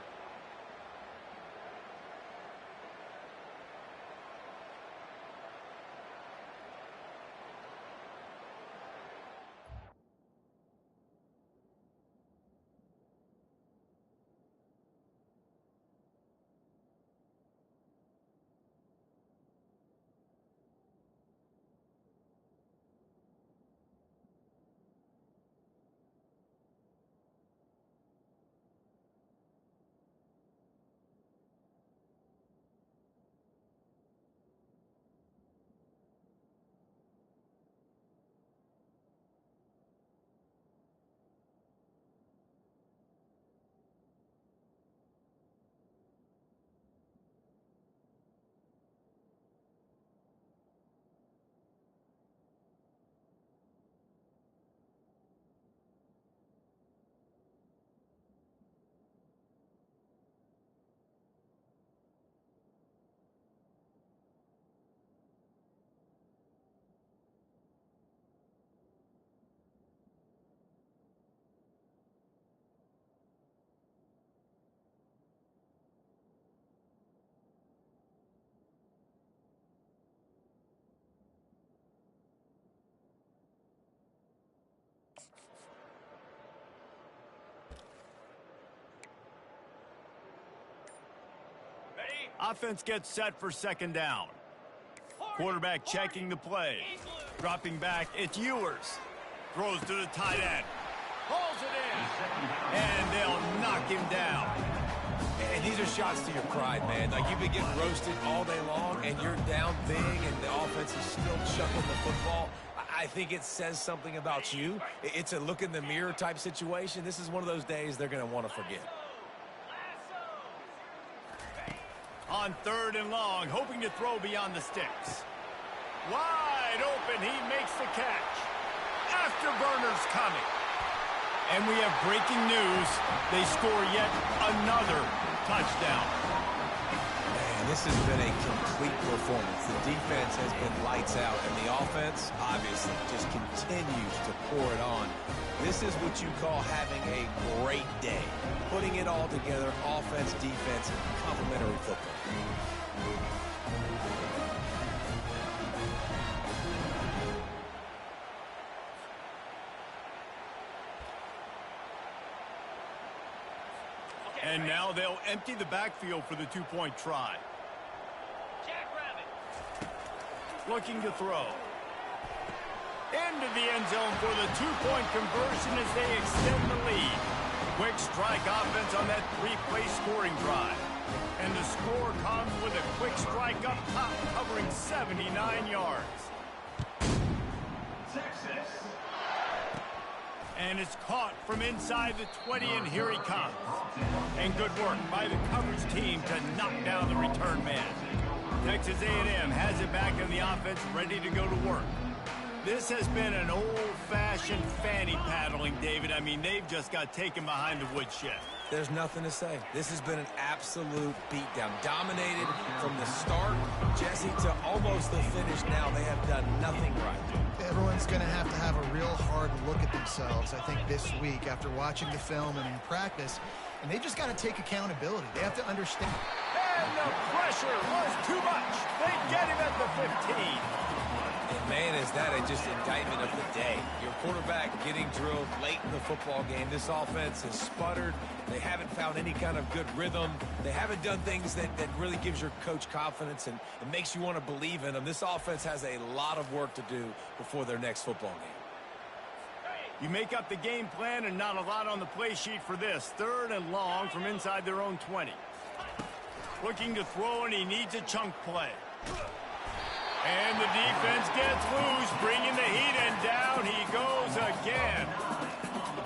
Offense gets set for second down. Quarterback checking the play. Dropping back, it's Ewers. Throws to the tight end. Pulls it in. And they'll knock him down. And these are shots to your pride, man. Like, you've been getting roasted all day long, and you're down big, and the offense is still chucking the football. I think it says something about you. It's a look in the mirror type situation. This is one of those days they're going to want to forget. On third and long, hoping to throw beyond the sticks. Wide open, he makes the catch. Afterburner's coming. And we have breaking news. They score yet another touchdown. Man, this has been a complete performance. The defense has been lights out, and the offense, obviously, just continues to pour it on. This is what you call having a great day. Putting it all together, offense, defense, and complementary football. And now they'll empty the backfield for the two-point try. Looking to throw. Into the end zone for the two-point conversion as they extend the lead. Quick strike offense on that three-play score scoring drive. And the score comes with a quick strike up top, covering 79 yards. Texas. And it's caught from inside the 20, and here he comes. And good work by the coverage team to knock down the return man. Texas A&M has it back in the offense, ready to go to work. This has been an old-fashioned fanny paddling, David. I mean, they've just got taken behind the woodshed. There's nothing to say. This has been an absolute beatdown. Dominated from the start, Jesse, to almost the finish now. They have done nothing right. Everyone's going to have a real hard look at themselves, I think, this week after watching the film and in practice. And they just got to take accountability. They have to understand. And the pressure was too much. They get him at the 15. And man, is that just indictment of the day. Your quarterback getting drilled late in the football game. This offense has sputtered. They haven't found any kind of good rhythm. They haven't done things that really gives your coach confidence and it makes you want to believe in them. This offense has a lot of work to do before their next football game. You make up the game plan and not a lot on the play sheet for this. 3rd and long from inside their own 20. Looking to throw, and he needs a chunk play. And the defense gets loose, bringing the heat, and down he goes again.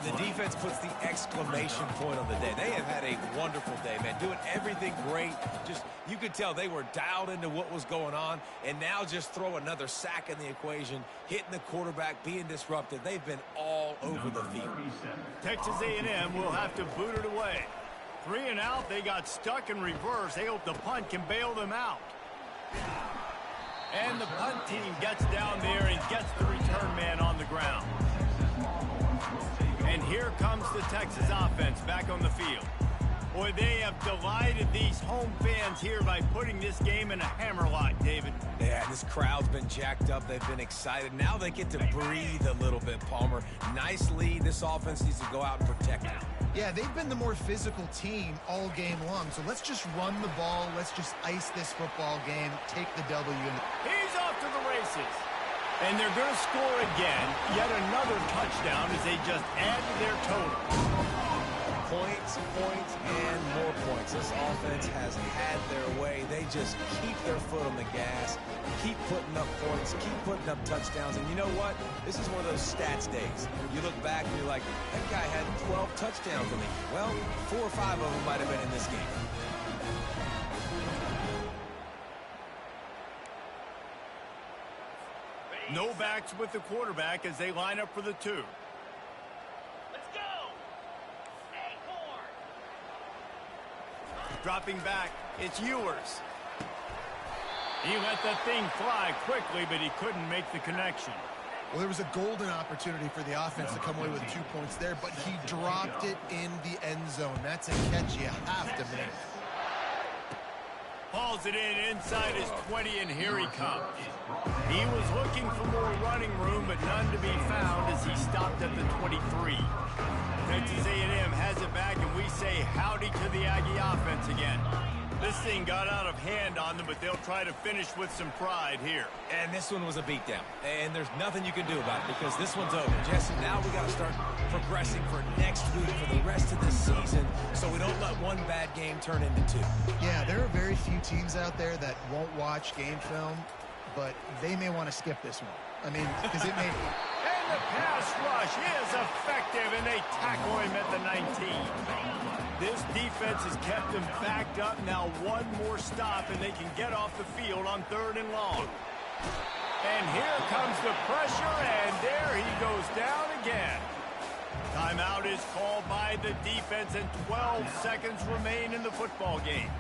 The defense puts the exclamation point on the day. They have had a wonderful day, man. Doing everything great. Just, you could tell they were dialed into what was going on, and now just throw another sack in the equation, hitting the quarterback, being disrupted. They've been all over the field. Texas A&M will have to boot it away. 3 and out, they got stuck in reverse. They hope the punt can bail them out. And the punt team gets down there and gets the return man on the ground. And here comes the Texas offense back on the field. Boy, they have delighted these home fans here by putting this game in a hammerlock, David. Yeah, this crowd's been jacked up. They've been excited. Now they get to breathe a little bit, Palmer. Nice lead. This offense needs to go out and protect it. Yeah, they've been the more physical team all game long. So let's just run the ball. Let's just ice this football game. Take the W. He's off to the races. And they're going to score again. Yet another touchdown as they just add to their total. Points, and more points. This offense has had their way. They just keep their foot on the gas, keep putting up points, keep putting up touchdowns. And you know what? This is one of those stats days. You look back and you're like, that guy had 12 touchdowns in the game. Well, 4 or 5 of them might have been in this game. No backs with the quarterback as they line up for the 2. Let's go! Acorn! Dropping back, it's Ewers. He let that thing fly quickly, but he couldn't make the connection. Well, there was a golden opportunity for the offense to come away with 2 points there, but he dropped it in the end zone. That's a catch you have to make. Hauls it in inside his 20, and here he comes. He was looking for more running room, but none to be found as he stopped at the 23. Texas A&M has it back, and we say howdy to the Aggie offense again. This thing got out of hand on them, but they'll try to finish with some pride here. And this one was a beatdown. And there's nothing you can do about it because this one's over. Jesse, now we got to start progressing for next week, for the rest of the season, so we don't let one bad game turn into 2. Yeah, there are very few teams out there that won't watch game film, but they may want to skip this one. I mean, because it may... And the pass rush is effective, and they tackle him at the 19. This defense has kept them backed up. Now one more stop, and they can get off the field on 3rd and long. And here comes the pressure, and there he goes down again. Timeout is called by the defense, and 12 seconds remain in the football game.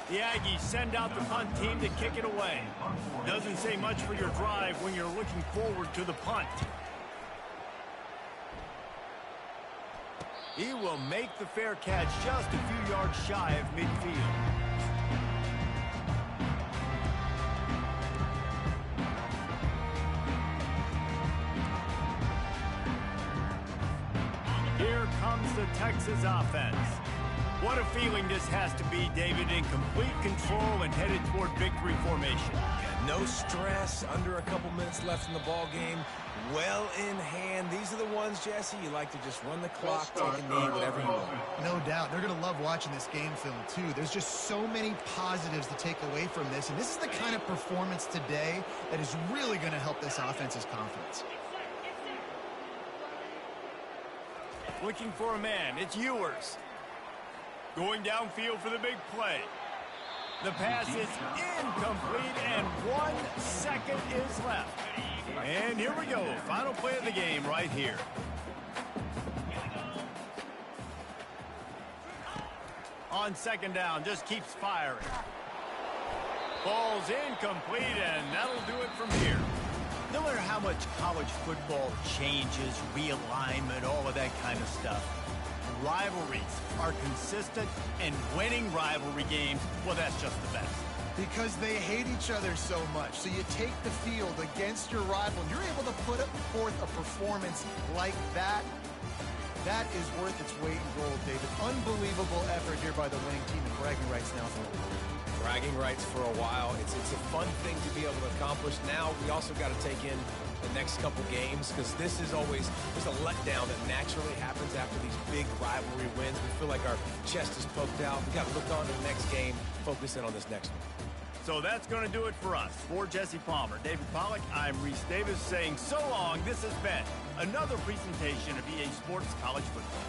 The Aggies send out the punt team to kick it away. Doesn't say much for your drive when you're looking forward to the punt. He will make the fair catch just a few yards shy of midfield. Here comes the Texas offense. What a feeling this has to be, David, in complete control and headed toward victory formation. Yeah, No stress, under a couple minutes left in the ball game. Well in hand. These are the ones, Jesse, you like to just run the clock, take a knee, whatever you want. No doubt. They're going to love watching this game film, too. There's just so many positives to take away from this, and this is the kind of performance today that is really going to help this offense's confidence. Looking for a man. It's Ewers. Going downfield for the big play. The pass is incomplete, and 1 second is left. And here we go. Final play of the game right here. On second down, just keeps firing. Ball's incomplete, and that'll do it from here. No matter how much college football changes, realignment, all of that kind of stuff, rivalries are consistent, and winning rivalry games, well, that's just the best. Because they hate each other so much. So you take the field against your rival, and you're able to put forth a performance like that. That is worth its weight in gold, David. Unbelievable effort here by the winning team, and bragging rights now for a while. Bragging rights for a while. It's a fun thing to be able to accomplish. Now we also got to take in the next couple games, because this is always, there's a letdown that naturally happens after these big rivalry wins. We feel like our chest is poked out. We got to look on to the next game, focus in on this next one. So that's going to do it for us. For Jesse Palmer, David Pollack, I'm Reese Davis saying so long. This has been another presentation of EA Sports College Football.